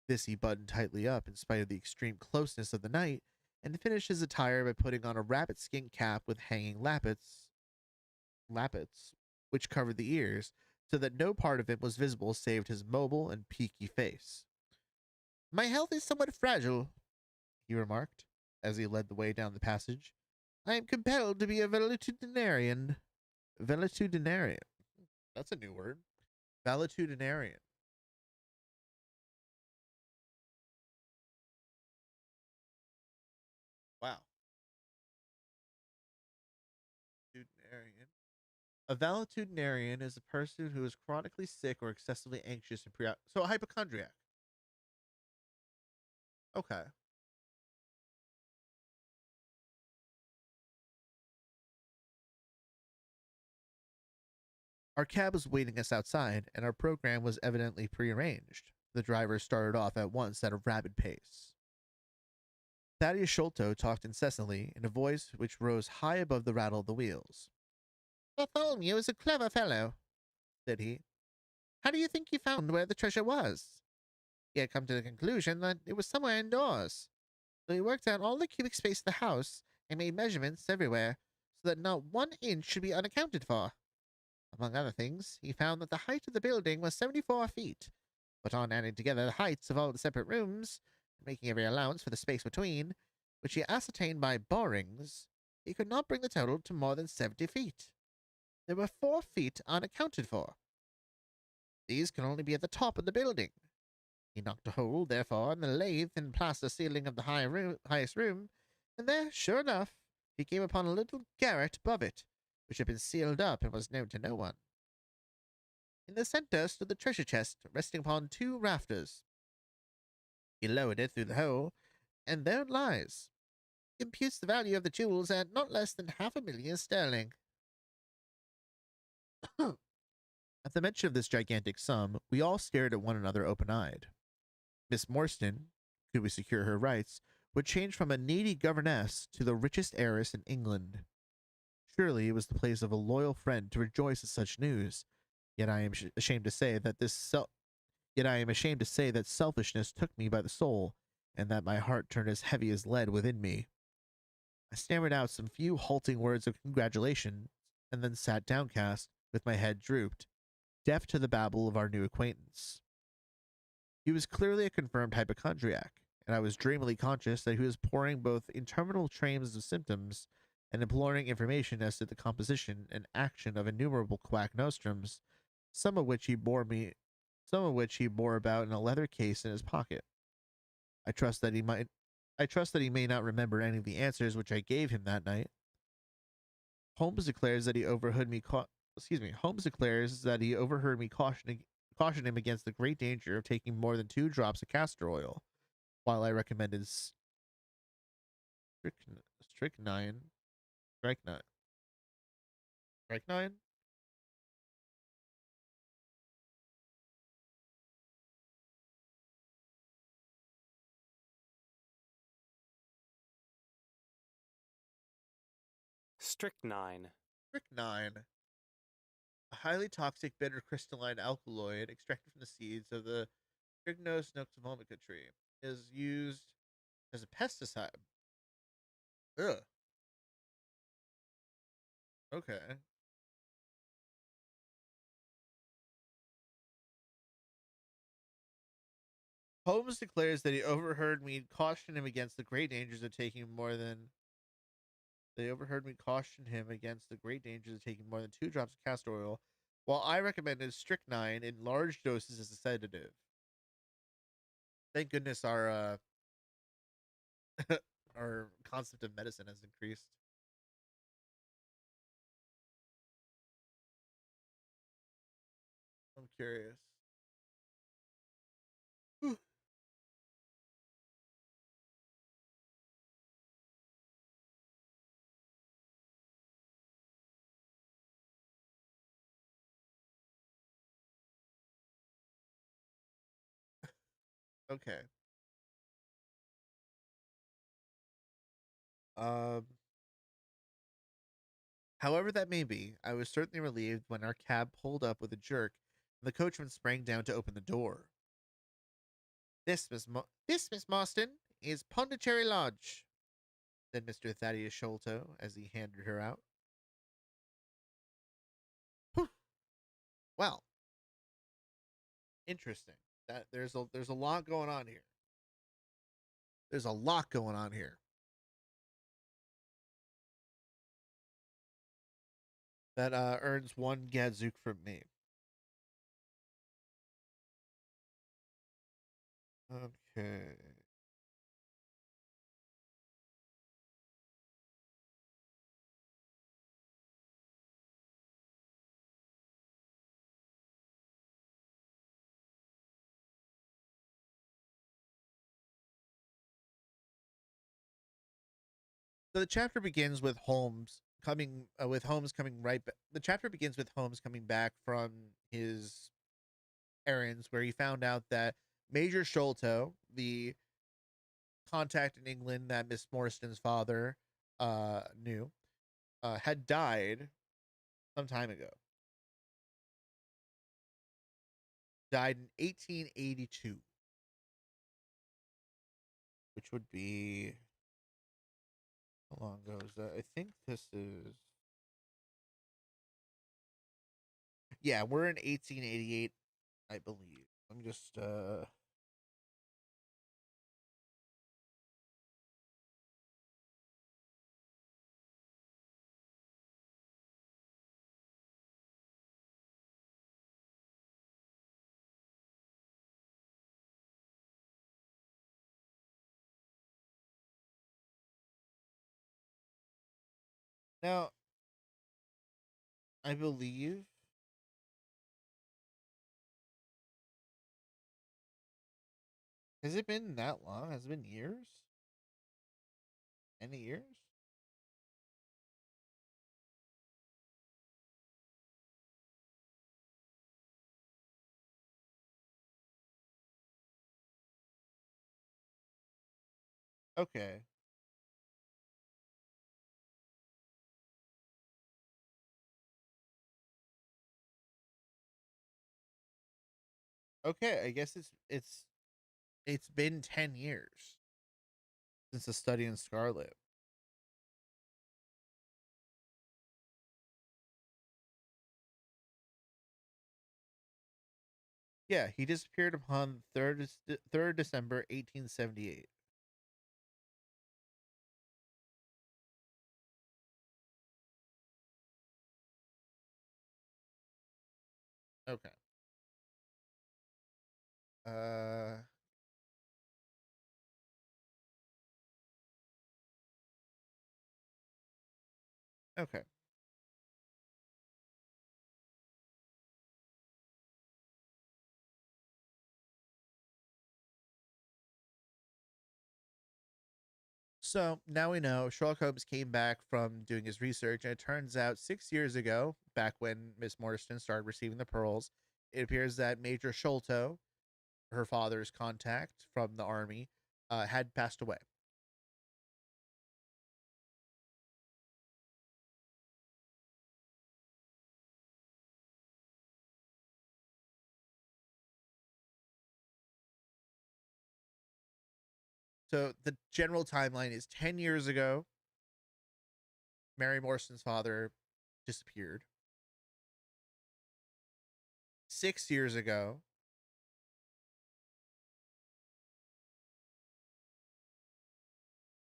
This he buttoned tightly up in spite of the extreme closeness of the night, and finished his attire by putting on a rabbit skin cap with hanging lappets, which covered the ears, so that no part of it was visible save his mobile and peaky face. My health is somewhat fragile, he remarked, as he led the way down the passage. I am compelled to be a valetudinarian. Valetudinarian. That's a new word. Valetudinarian. Wow. Valetudinarian. A valetudinarian is a person who is chronically sick or excessively anxious and so a hypochondriac. Okay. Our cab was waiting us outside, and our program was evidently prearranged. The driver started off at once at a rapid pace. Thaddeus Sholto talked incessantly in a voice which rose high above the rattle of the wheels. Bartholomew is a clever fellow, said he. How do you think he found where the treasure was? He had come to the conclusion that it was somewhere indoors. So he worked out all the cubic space of the house and made measurements everywhere so that not 1 inch should be unaccounted for. Among other things, he found that the height of the building was 74 feet, but on adding together the heights of all the separate rooms, and making every allowance for the space between, which he ascertained by borings, he could not bring the total to more than 70 feet. There were 4 feet unaccounted for. These can only be at the top of the building. He knocked a hole, therefore, in the lath and plaster ceiling of the highest room, and there, sure enough, he came upon a little garret above it, which had been sealed up and was known to no one. In the center stood the treasure chest, resting upon 2 rafters. He lowered it through the hole, and there it lies. He imputes the value of the jewels at not less than 500,000 sterling. At the mention of this gigantic sum, we all stared at one another open-eyed. Miss Morstan, could we secure her rights, would change from a needy governess to the richest heiress in England. Surely it was the place of a loyal friend to rejoice at such news. Yet I am ashamed to say that selfishness took me by the soul, and that my heart turned as heavy as lead within me. I stammered out some few halting words of congratulation, and then sat downcast, with my head drooped, deaf to the babble of our new acquaintance. He was clearly a confirmed hypochondriac, and I was dreamily conscious that he was pouring both interminable trains of symptoms and imploring information as to the composition and action of innumerable quack nostrums, some of which he bore about in a leather case in his pocket. I trust that he may not remember any of the answers which I gave him that night. Holmes declares that he overheard me caution him against the great danger of taking more than 2 drops of castor oil, while I recommended strychnine. Strychnine. Strychnine? Strychnine. Strychnine. A highly toxic bitter crystalline alkaloid extracted from the seeds of the Strychnos noctivomica tree is used as a pesticide. Ugh. Okay. Holmes declares that he overheard me caution him against the great dangers of taking more than 2 drops of castor oil, while I recommended strychnine in large doses as a sedative. Thank goodness our our concept of medicine has increased. I'm curious. Okay. Um. However that may be, I was certainly relieved when our cab pulled up with a jerk and the coachman sprang down to open the door. This, Miss Marston, is Pondicherry Lodge, said Mr. Thaddeus Sholto as he handed her out. Whew. Well, interesting. That there's a lot going on here. There's a lot going on here. That earns one Gadzook from me. Okay. So the chapter begins with Holmes coming The chapter begins with Holmes coming back from his errands, where he found out that Major Sholto, the contact in England that Miss Morrison's father knew, had died some time ago. Died in 1882, which would be, how long ago is that? I think this is, yeah, we're in 1888, I believe. I'm just now I believe, has it been that long? Has it been years? Any years? Okay. Okay, I guess it's been 10 years since the study in Scarlet. Yeah, he disappeared upon 3rd December 1878. Okay. Uh okay. So now we know Sherlock Holmes came back from doing his research, and it turns out 6 years ago, back when Miss Morrison started receiving the pearls, it appears that Major Sholto, her father's contact from the army, had passed away. So the general timeline is 10 years ago, Mary Morrison's father disappeared. 6 years ago,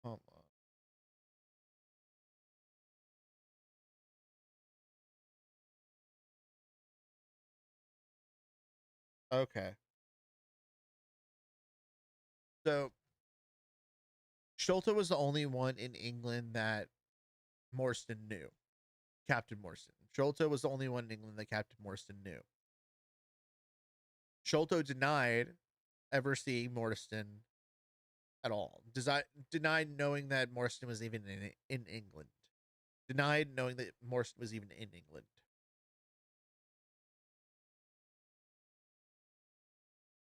hold on. Okay. So Sholto was the only one in England that Morstan knew. Captain Morstan. Sholto was the only one in England that Captain Morstan knew. Sholto denied ever seeing Morstan at all. Denied knowing that Morstan was even in England. Denied knowing that Morstan was even in England.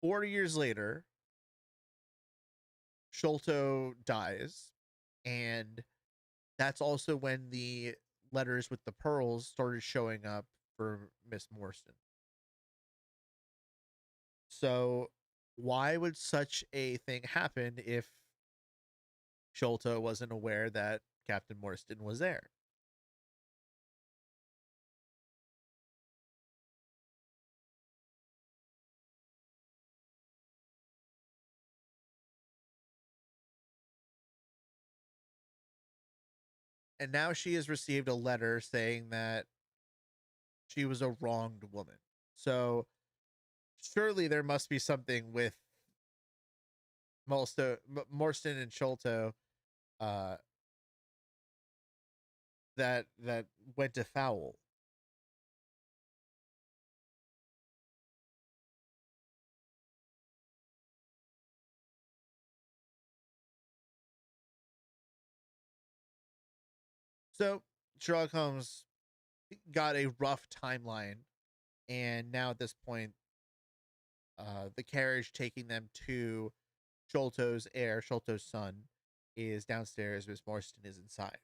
4 years later, Sholto dies, and that's also when the letters with the pearls started showing up for Miss Morstan. So, why would such a thing happen if Sholto wasn't aware that Captain Morstan was there? And now she has received a letter saying that she was a wronged woman. So surely there must be something with Morstan and Sholto uh, that went afoul. So Sherlock Holmes got a rough timeline, and now at this point, the carriage taking them to Sholto's heir, Sholto's son, is downstairs. Miss Morstan is inside.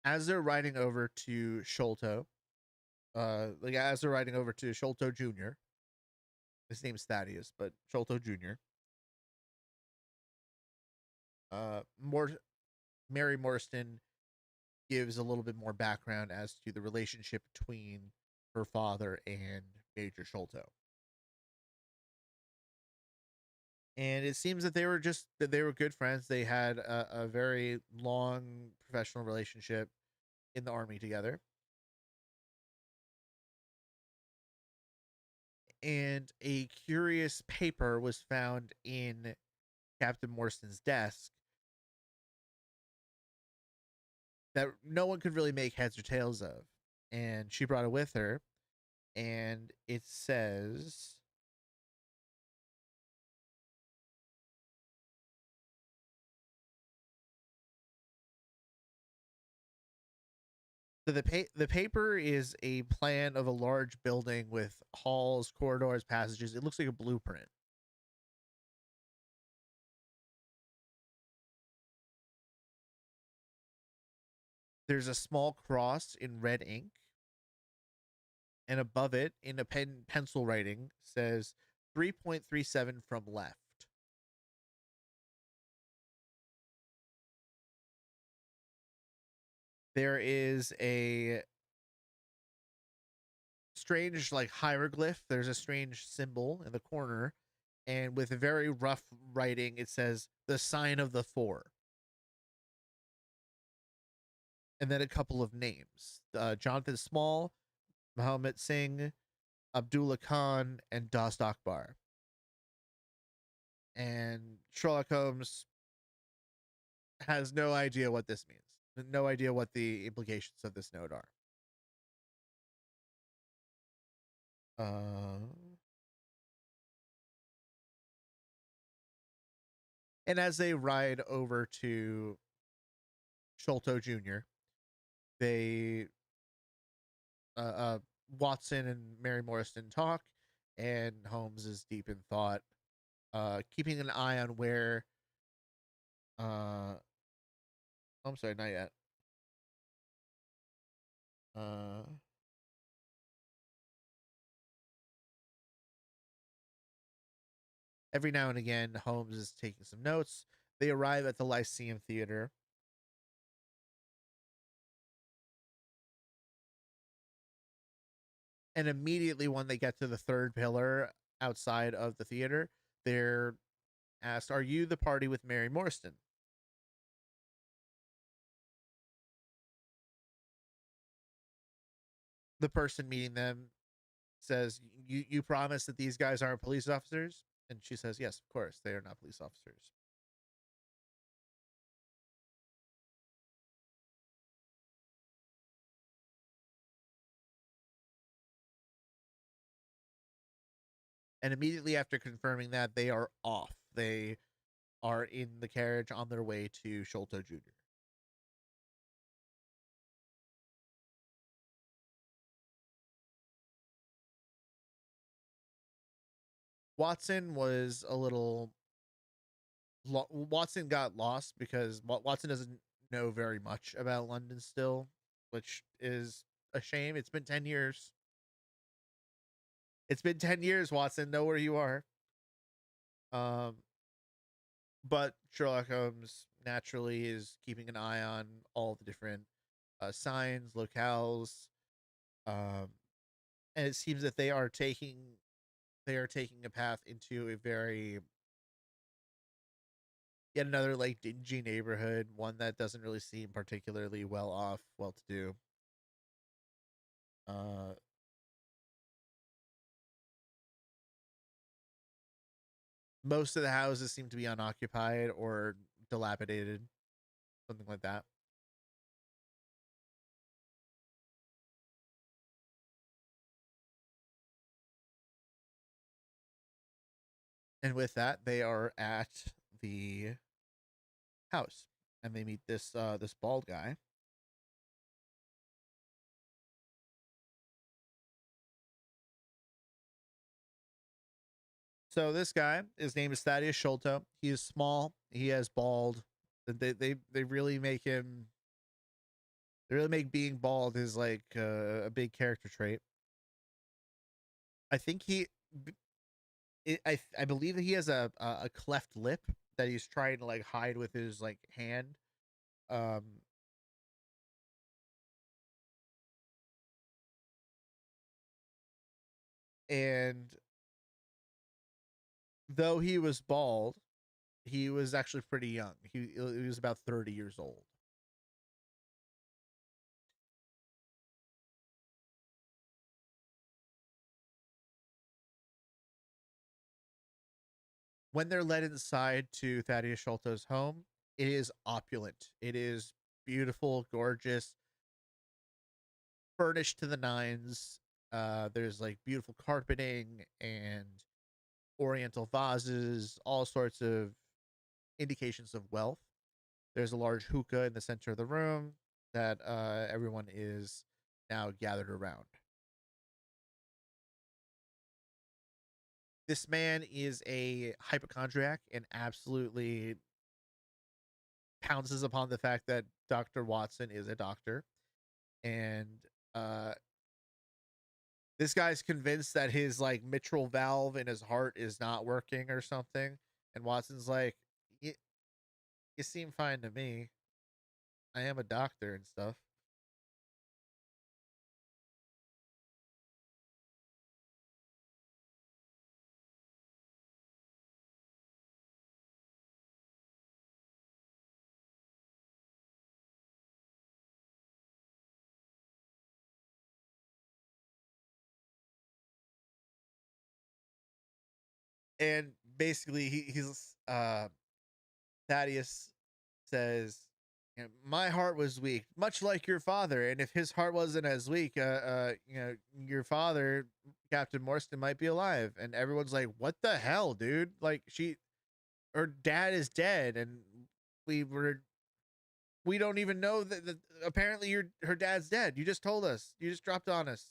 As they're riding over to Sholto, as they're riding over to Sholto Jr., his name's Thaddeus, but Sholto Jr., more Mary Morstan gives a little bit more background as to the relationship between her father and Major Sholto. And it seems that they were good friends. They had a very long professional relationship in the army together. And a curious paper was found in Captain Morstan's desk that no one could really make heads or tails of. And she brought it with her. And it says, so the paper is a plan of a large building with halls, corridors, passages. It looks like a blueprint. There's a small cross in red ink, and above it, in a pencil writing, says 3.37 from left. There is a strange like hieroglyph. There's a strange symbol in the corner, and with a very rough writing, it says the sign of the four. And then a couple of names: Jonathan Small, Muhammad Singh, Abdullah Khan, and Dost Akbar. And Sherlock Holmes has no idea what this means. No idea what the implications of this note are. And as they ride over to Sholto Jr., they Watson and Mary Morrison talk, and Holmes is deep in thought, keeping an eye on where. I'm sorry, not yet. Uh, every now and again, Holmes is taking some notes. They arrive at the Lyceum Theater. And immediately when they get to the third pillar outside of the theater, they're asked, "Are you the party with Mary Morstan?" The person meeting them says, "You promise that these guys aren't police officers?" And she says, "Yes, of course, they are not police officers." And immediately after confirming that, they are off. They are in the carriage on their way to Sholto Jr. Watson was a little. Watson got lost because Watson doesn't know very much about London still, which is a shame. It's been 10 years. It's been 10 years, Watson. Know where you are. Um, but Sherlock Holmes naturally is keeping an eye on all the different signs, locales, um, and it seems that they are taking a path into a very yet another like dingy neighborhood, one that doesn't really seem particularly well off, well to do. Uh, most of the houses seem to be unoccupied or dilapidated, something like that. And with that, they are at the house, and they meet this bald guy. So this guy, his name is Thaddeus Sholto. He is small. He has bald. They really make him. They really make being bald is like a big character trait. I think I believe that he has a cleft lip that he's trying to like hide with his like hand. Um, and though he was bald, he was actually pretty young. He was about 30 years old. When they're led inside to Thaddeus Sholto's home, it is opulent. It is beautiful, gorgeous, furnished to the nines. There's like beautiful carpeting and oriental vases, all sorts of indications of wealth. There's a large hookah in the center of the room that everyone is now gathered around. This man is a hypochondriac and absolutely pounces upon the fact that Dr. Watson is a doctor. And uh, this guy's convinced that his like mitral valve in his heart is not working or something. And Watson's like, you seem fine to me. I am a doctor and stuff. And basically, he's Thaddeus says, my heart was weak, much like your father. And if his heart wasn't as weak, your father, Captain Morstan, might be alive. And everyone's like, what the hell, dude? Like, her dad is dead, and we were, we don't even know that apparently her dad's dead. You just told us, you just dropped on us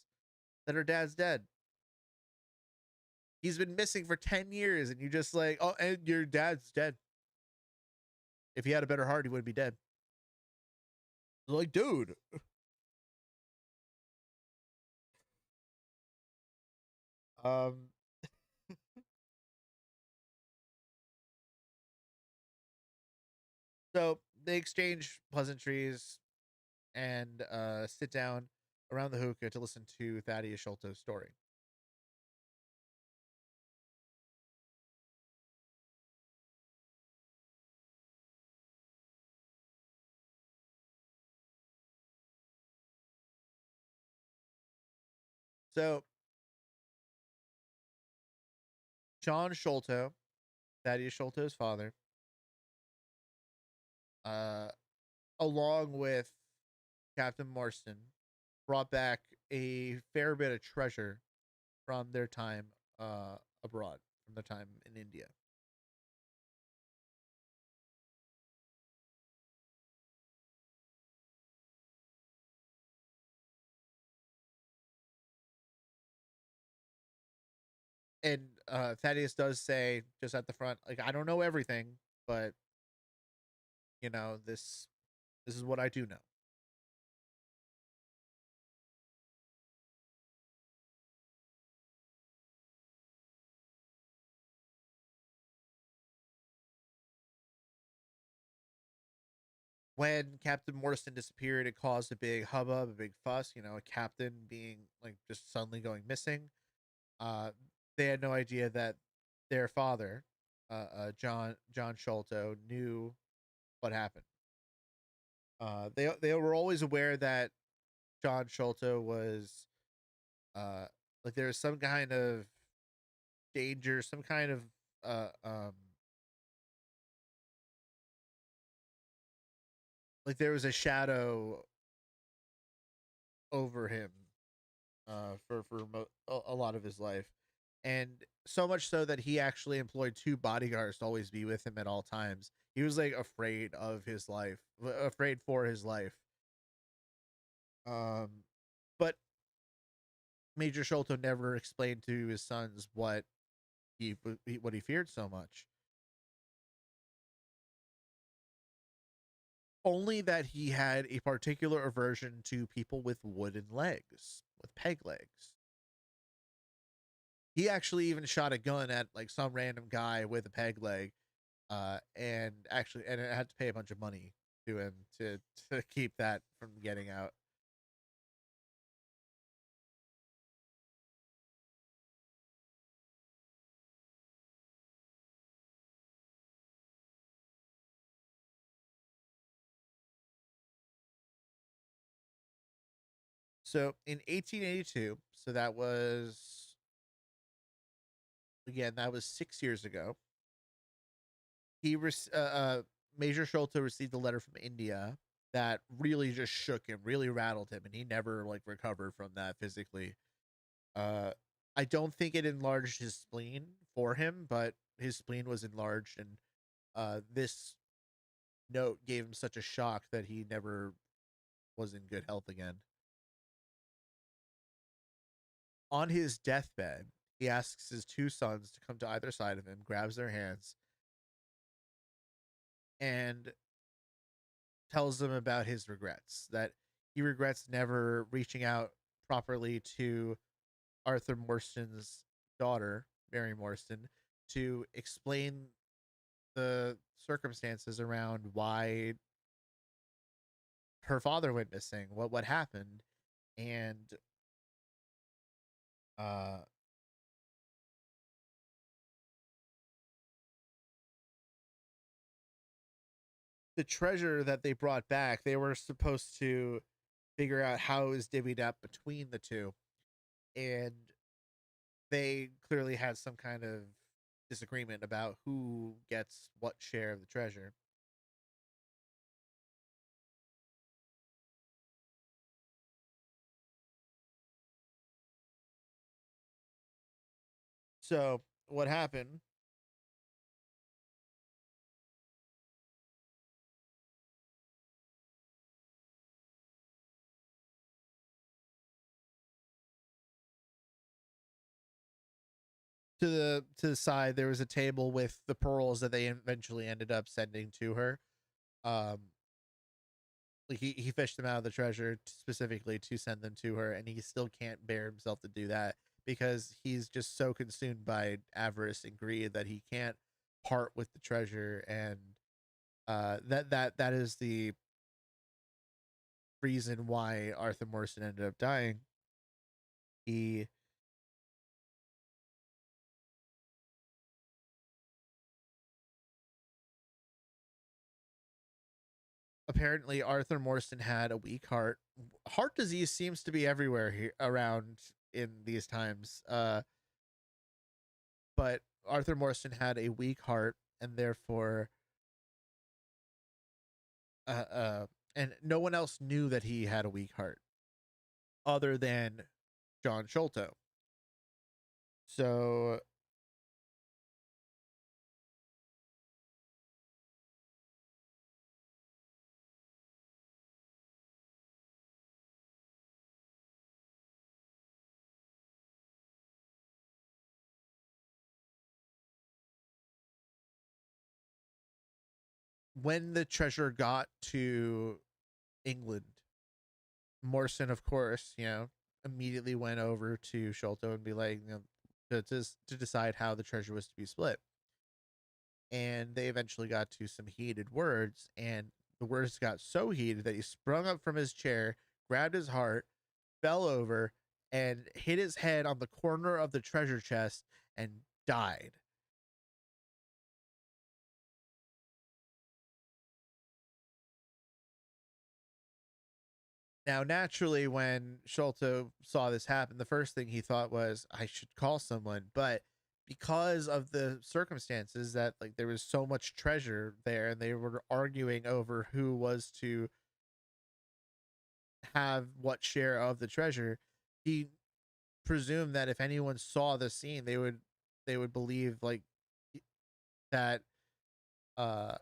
that her dad's dead. He's been missing for 10 years, and you just like, oh, and your dad's dead. If he had a better heart, he wouldn't be dead. Like, dude. Um, so they exchange pleasantries and sit down around the hookah to listen to Thaddeus Sholto's story. So John Sholto, Thaddeus Sholto's father, uh, along with Captain Marston, brought back a fair bit of treasure from their time abroad, from their time in India. And Thaddeus does say just at the front, like, I don't know everything, but this is what I do know. when Captain Morrison disappeared, it caused a big hubbub, a big fuss. You know, a captain being like just suddenly going missing. Uh, they had no idea that their father, John Sholto, knew what happened. They were always aware that John Sholto was uh like there was some kind of danger, some kind of uh um like there was a shadow over him a lot of his life, and so much so that he actually employed two bodyguards to always be with him at all times. He was like afraid of his life, afraid for his life. Um, but Major Sholto never explained to his sons what he feared so much. Only that he had a particular aversion to people with wooden legs, with peg legs. He actually even shot a gun at like some random guy with a peg leg, and it had to pay a bunch of money to him to keep that from getting out. So in 1882, so that was 6 years ago. He Major Sholto received a letter from India that really just shook him, really rattled him, and he never like recovered from that physically. Uh, I don't think it enlarged his spleen for him, but his spleen was enlarged, and this note gave him such a shock that he never was in good health again. On his deathbed, he asks his two sons to come to either side of him, grabs their hands, and tells them about his regrets. That he regrets never reaching out properly to Arthur Morston's daughter, Mary Morston, to explain the circumstances around why her father went missing, what happened, and uh the treasure that they brought back, they were supposed to figure out how it was divvied up between the two, and they clearly had some kind of disagreement about who gets what share of the treasure. So what happened to the side, there was a table with the pearls that they eventually ended up sending to her. Um, like he fished them out of the treasure specifically to send them to her, and he still can't bear himself to do that because he's just so consumed by avarice and greed that he can't part with the treasure. And that is the reason why Arthur Morrison ended up dying. He apparently Arthur Morrison had a weak heart. Heart disease seems to be everywhere here around in these times. But Arthur Morrison had a weak heart, and therefore, uh, uh, and no one else knew that he had a weak heart other than John Sholto. So when the treasure got to England, Morrison, of course, immediately went over to Sholto and be like, to decide how the treasure was to be split. And they eventually got to some heated words, and the words got so heated that he sprung up from his chair, grabbed his heart, fell over, and hit his head on the corner of the treasure chest and died. Now, naturally, when Sholto saw this happen, the first thing he thought was, I should call someone. But because of the circumstances that like there was so much treasure there and they were arguing over who was to have what share of the treasure, he presumed that if anyone saw the scene, they would believe like that uh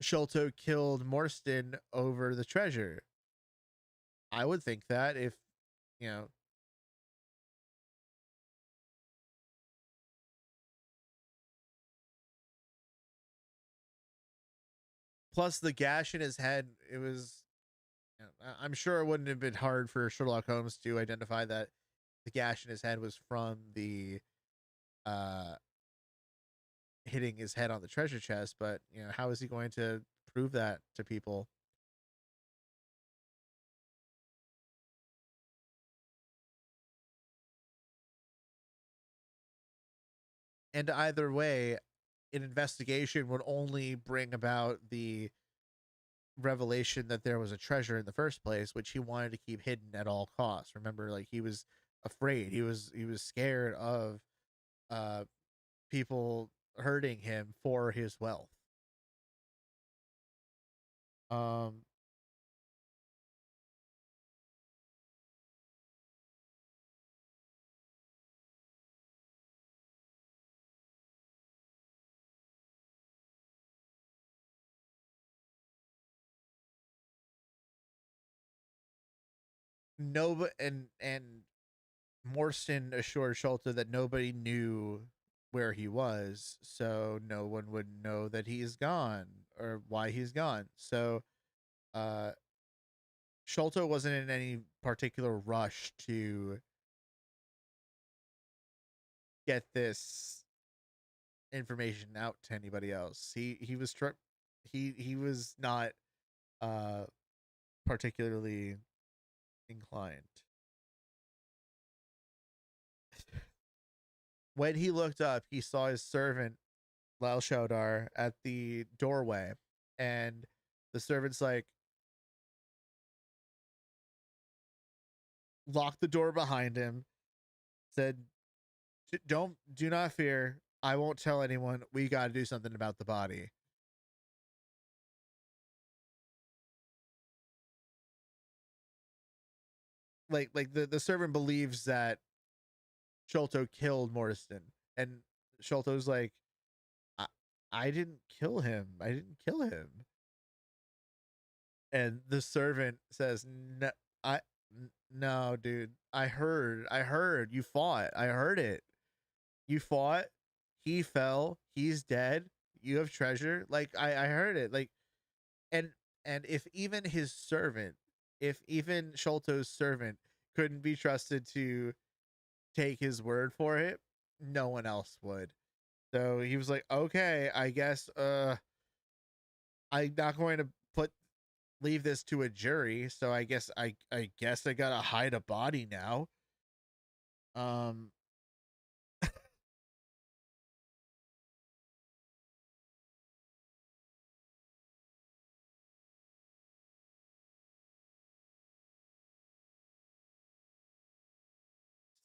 Sholto killed Morstan over the treasure. I would think that if you know plus the gash in his head, it was I'm sure it wouldn't have been hard for Sherlock Holmes to identify that the gash in his head was from the uh hitting his head on the treasure chest, but how is he going to prove that to people? And either way, an investigation would only bring about the revelation that there was a treasure in the first place, which he wanted to keep hidden at all costs. Remember, like he was afraid, he was scared of uh people hurting him for his wealth. Um no, and Morstan assured Sholto that nobody knew where he was, so no one would know that he's gone or why he's gone. So uh Sholto wasn't in any particular rush to get this information out to anybody else. He was not uh particularly inclined. When he looked up, he saw his servant Lal Shaudar at the doorway, and the servant's like, locked the door behind him, said, do not fear. I won't tell anyone. We got to do something about the body." Like the servant believes that Sholto killed Morriston, and Sholto's like, I, I didn't kill him. I didn't kill him. And the servant says, "No, no, dude. I heard you fought. I heard it. You fought. He fell. He's dead. You have treasure. Like I heard it. Like and and if even Sholto's servant couldn't be trusted to take his word for it, no one else would. So he was like, okay, I guess I'm not going to put leave this to a jury, so I guess I gotta hide a body now. Um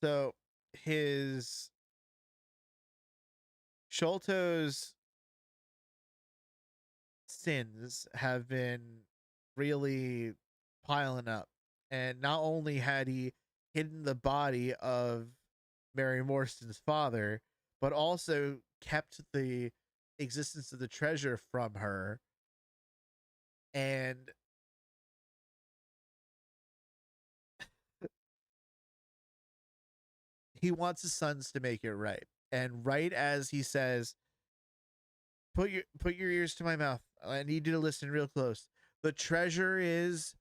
so his Sholto's sins have been really piling up. And not only had he hidden the body of Mary Morstan's father, but also kept the existence of the treasure from her. And he wants his sons to make it right. And right as he says, put your ears to my mouth. I need you to listen real close. The treasure is,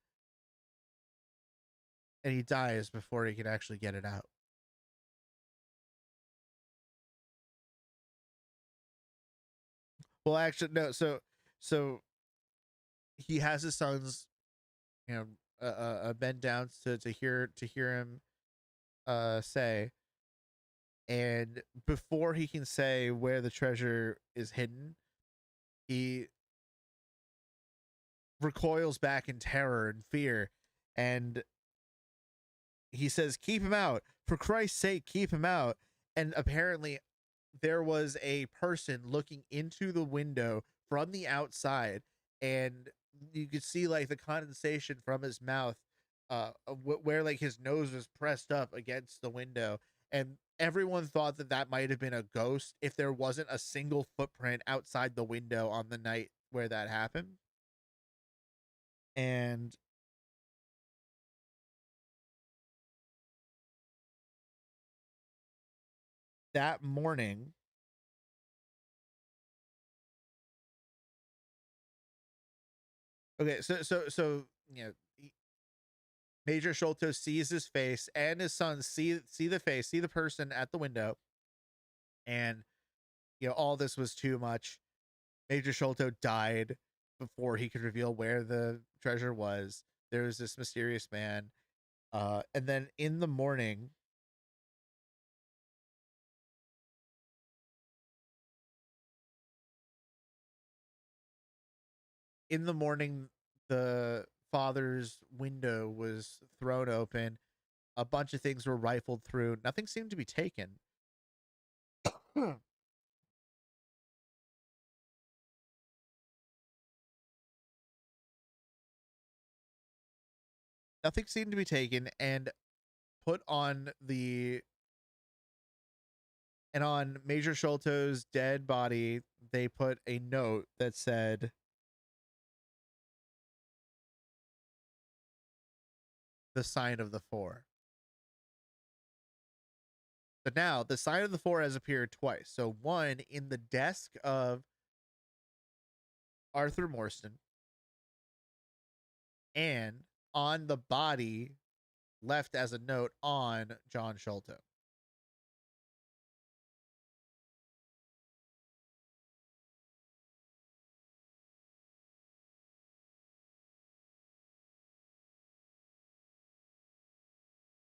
and he dies before he can actually get it out. Well, actually, no. So he has his sons, you know, bend down to hear him say, and before he can say where the treasure is hidden, he recoils back in terror and fear, and he says, "Keep him out! For Christ's sake, keep him out!" And apparently, there was a person looking into the window from the outside, and you could see like the condensation from his mouth, where like his nose was pressed up against the window, and everyone thought that that might have been a ghost if there wasn't a single footprint outside the window on the night where that happened. And that morning, okay, so you know, Major Sholto sees his face, and his sons see the face, see the person at the window, and you know all this was too much. Major Sholto died before he could reveal where the treasure was. There was this mysterious man, and then in the morning, the father's window was thrown open. A bunch of things were rifled through. Nothing seemed to be taken. Nothing seemed to be taken, and put on the and on Major Sholto's dead body, they put a note that said, "The sign of the four." But now the sign of the four has appeared twice. So one in the desk of Arthur Morstan, and on the body left as a note on John Sholto.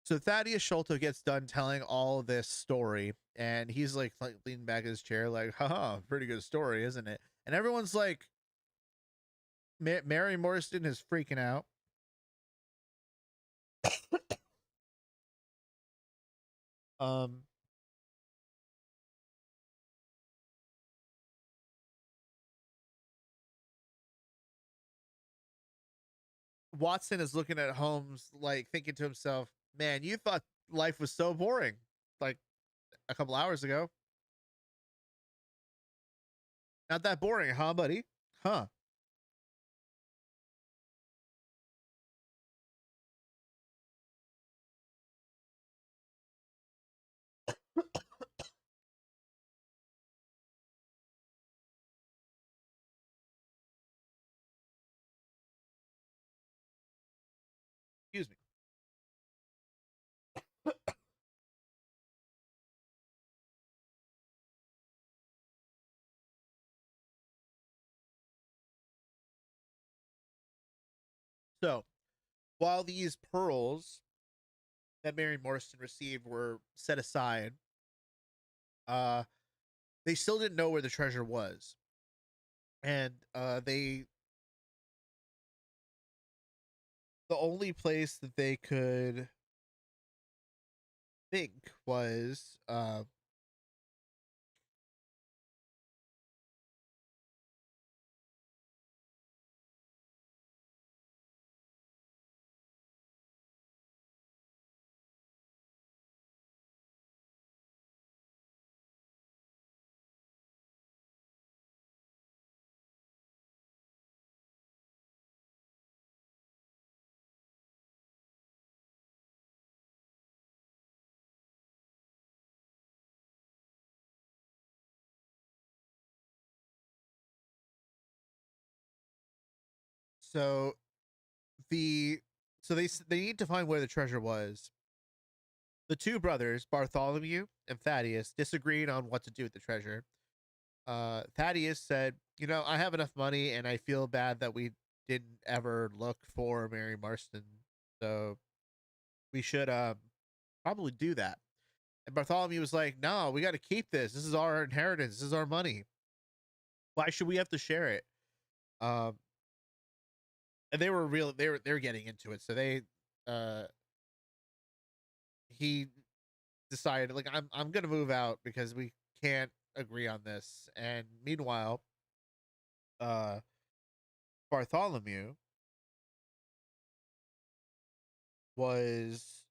So Thaddeus Sholto gets done telling all this story, and he's like leaning back in his chair, like, haha, pretty good story, isn't it? And everyone's like, Mary Morstan is freaking out. um Watson is looking at Holmes, like thinking to himself, man, you thought life was so boring like a couple hours ago. Not that boring, huh, buddy? Huh. Excuse me. So, while these pearls that Mary Morstan received were set aside, uh, they still didn't know where the treasure was. And the only place that they could think was so the so they need to find where the treasure was. The two brothers, Bartholomew and Thaddeus, disagreed on what to do with the treasure. Thaddeus said, "You know, I have enough money, and I feel bad that we didn't ever look for Mary Marston. So we should probably do that. And Bartholomew was like, no, we got to keep this. This is our inheritance. This is our money. Why should we have to share it? Um, and they were they're getting into it. So uh, he decided like, I'm going to move out because we can't agree on this. And meanwhile, uh, Bartholomew was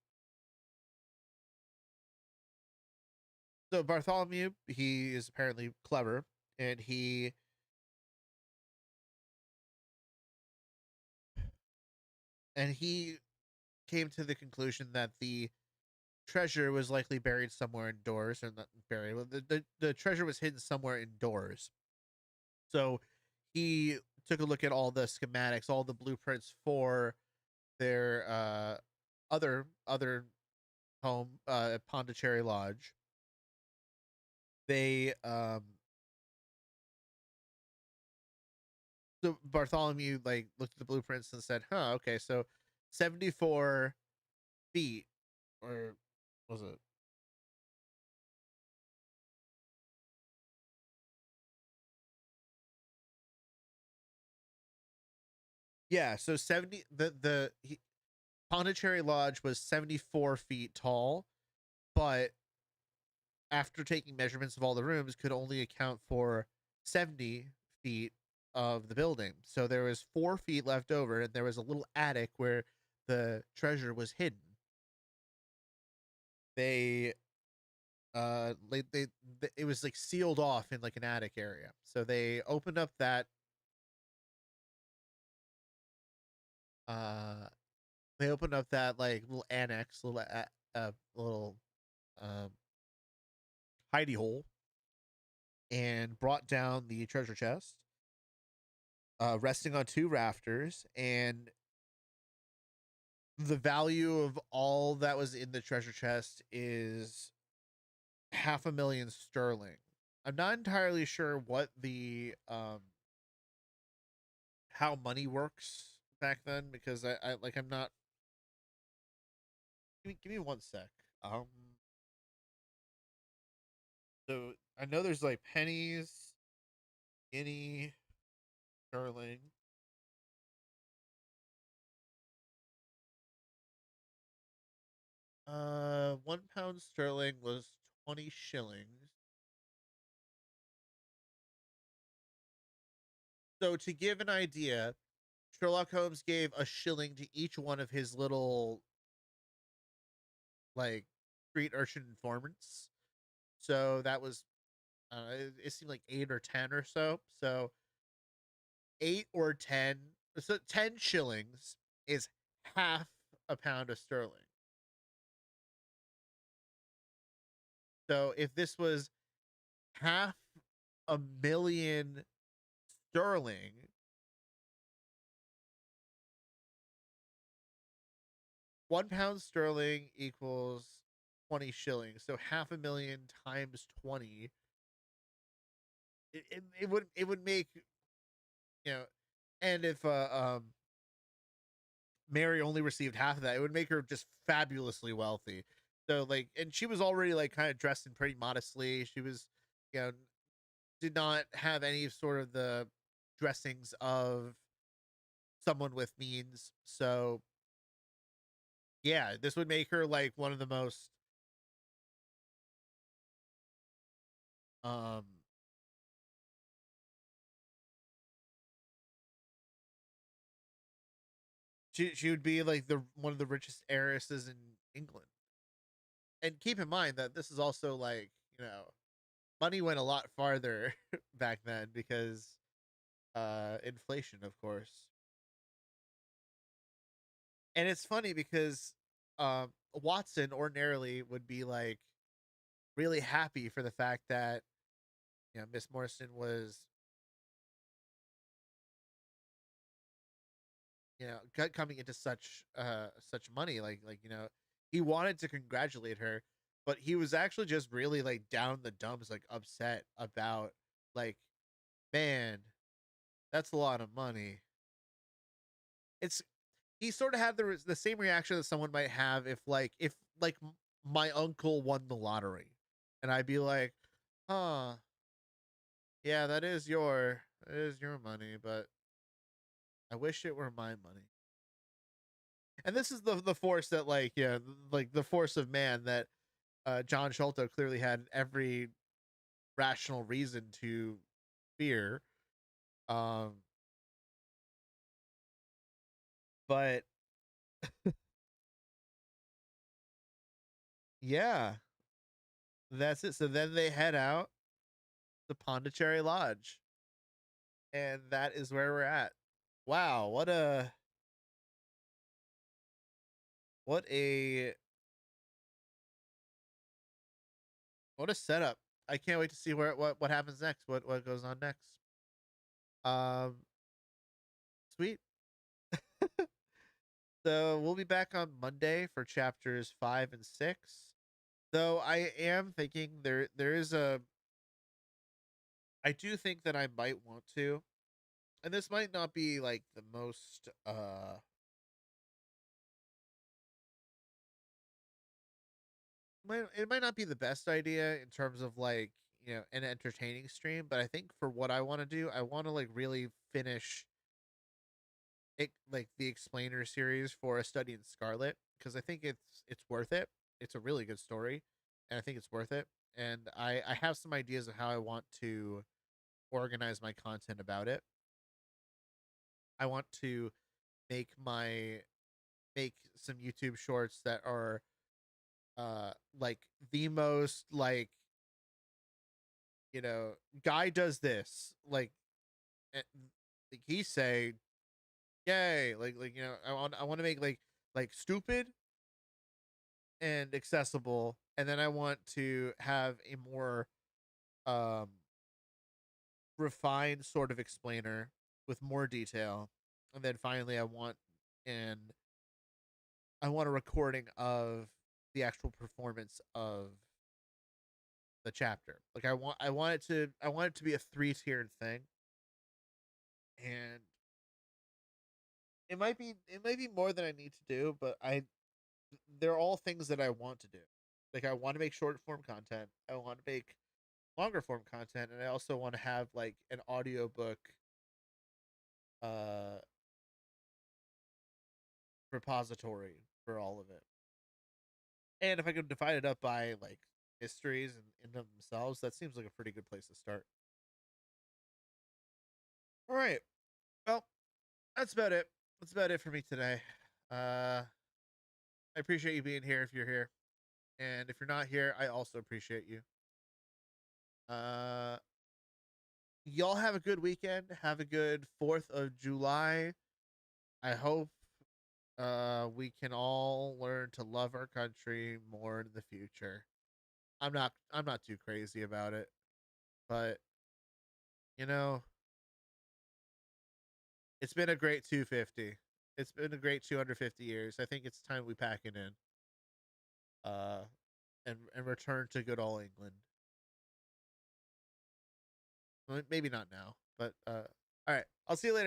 Bartholomew, he is apparently clever, and he came to the conclusion that the treasure was likely buried somewhere indoors, or not buried. Well, the treasure was hidden somewhere indoors. So he took a look at all the schematics, all the blueprints for their other home, Pondicherry Lodge. They so Bartholomew like looked at the blueprints and said, "Huh, okay, so 74 feet, or was it? Yeah, so 70 Pondicherry Lodge was 74 feet tall, but after taking measurements of all the rooms, could only account for 70 feet of the building. So there was 4 feet left over, and there was a little attic where the treasure was hidden. They it was like sealed off in like an attic area. So they opened up that uh like little annex, little um hidey hole, and brought down the treasure chest, resting on two rafters, and the value of all that was in the treasure chest is 500,000 sterling. I'm not entirely sure what the how money works back then, because I like I'm not. Give me one sec. Um, so I know there's like pennies, guinea, sterling. 1 pound sterling was 20 shillings. So to give an idea, Sherlock Holmes gave a shilling to each one of his little like street urchin informants. So that was it seemed like 8 or 10 or so. So 8 or 10, so 10 shillings is half a pound of sterling. So if this was 500,000 sterling, 1 pound sterling equals 20 shillings. So 500,000 times 20. It would make, you know, and if Mary only received half of that, it would make her just fabulously wealthy. So like, and she was already like kind of dressed in pretty modestly. She was, you know, did not have any sort of the dressings of someone with means. So yeah, this would make her like one of the most um she would be like the one of the richest heiresses in England. And keep in mind that this is also like, money went a lot farther back then because inflation, of course. And it's funny because Watson ordinarily would be like really happy for the fact that, Miss Morrison was, coming into such money, like he wanted to congratulate her, but he was actually just really like down the dumps, like upset about, like, man, that's a lot of money. it's he sort of had the same reaction that someone might have if my uncle won the lottery, and I'd be like, huh, yeah, that is your money, but I wish it were my money. And this is the force that like the force of man that John Sholto clearly had every rational reason to fear. Um, but yeah, that's it. So then they head out to Pondicherry Lodge, and that is where we're at. Wow, what a what a setup! I can't wait to see what happens next. What goes on next? Um, sweet. So we'll be back on Monday for chapters 5 and 6. Though I am thinking there is a I do think that I might want to, and this might not be like the most it might not be the best idea in terms of like, an entertaining stream, but I think for what I want to do, I want to like really finish it, like the explainer series for A Study in Scarlet, because I think it's worth it. It's a really good story, and I think it's worth it. And I have some ideas of how I want to organize my content about it. I want to make my make some YouTube shorts that are like the most like, guy does this, eh, like he say yay, I want to make like stupid and accessible, and then I want to have a more um refined sort of explainer with more detail, and then finally and I want a recording of the actual performance of the chapter. Like I want it to be a 3-tiered thing, and it might be more than I need to do, but they're all things that I want to do. Like I want to make short form content. I want to make longer form content, and I also want to have like an audiobook uh repository for all of it. And if I could divide it up by like histories and in themselves, that seems like a pretty good place to start. All right. Well, that's about it. That's about it for me today. I appreciate you being here if you're here. And if you're not here, I also appreciate you. Uh y'all have a good weekend. Have a good 4th of July. I hope we can all learn to love our country more in the future. I'm not too crazy about it, but you know, it's been a great 250. It's been a great 250 years. I think it's time we pack it in. Uh and return to good old England. Well, maybe not now, but all right. I'll see you later.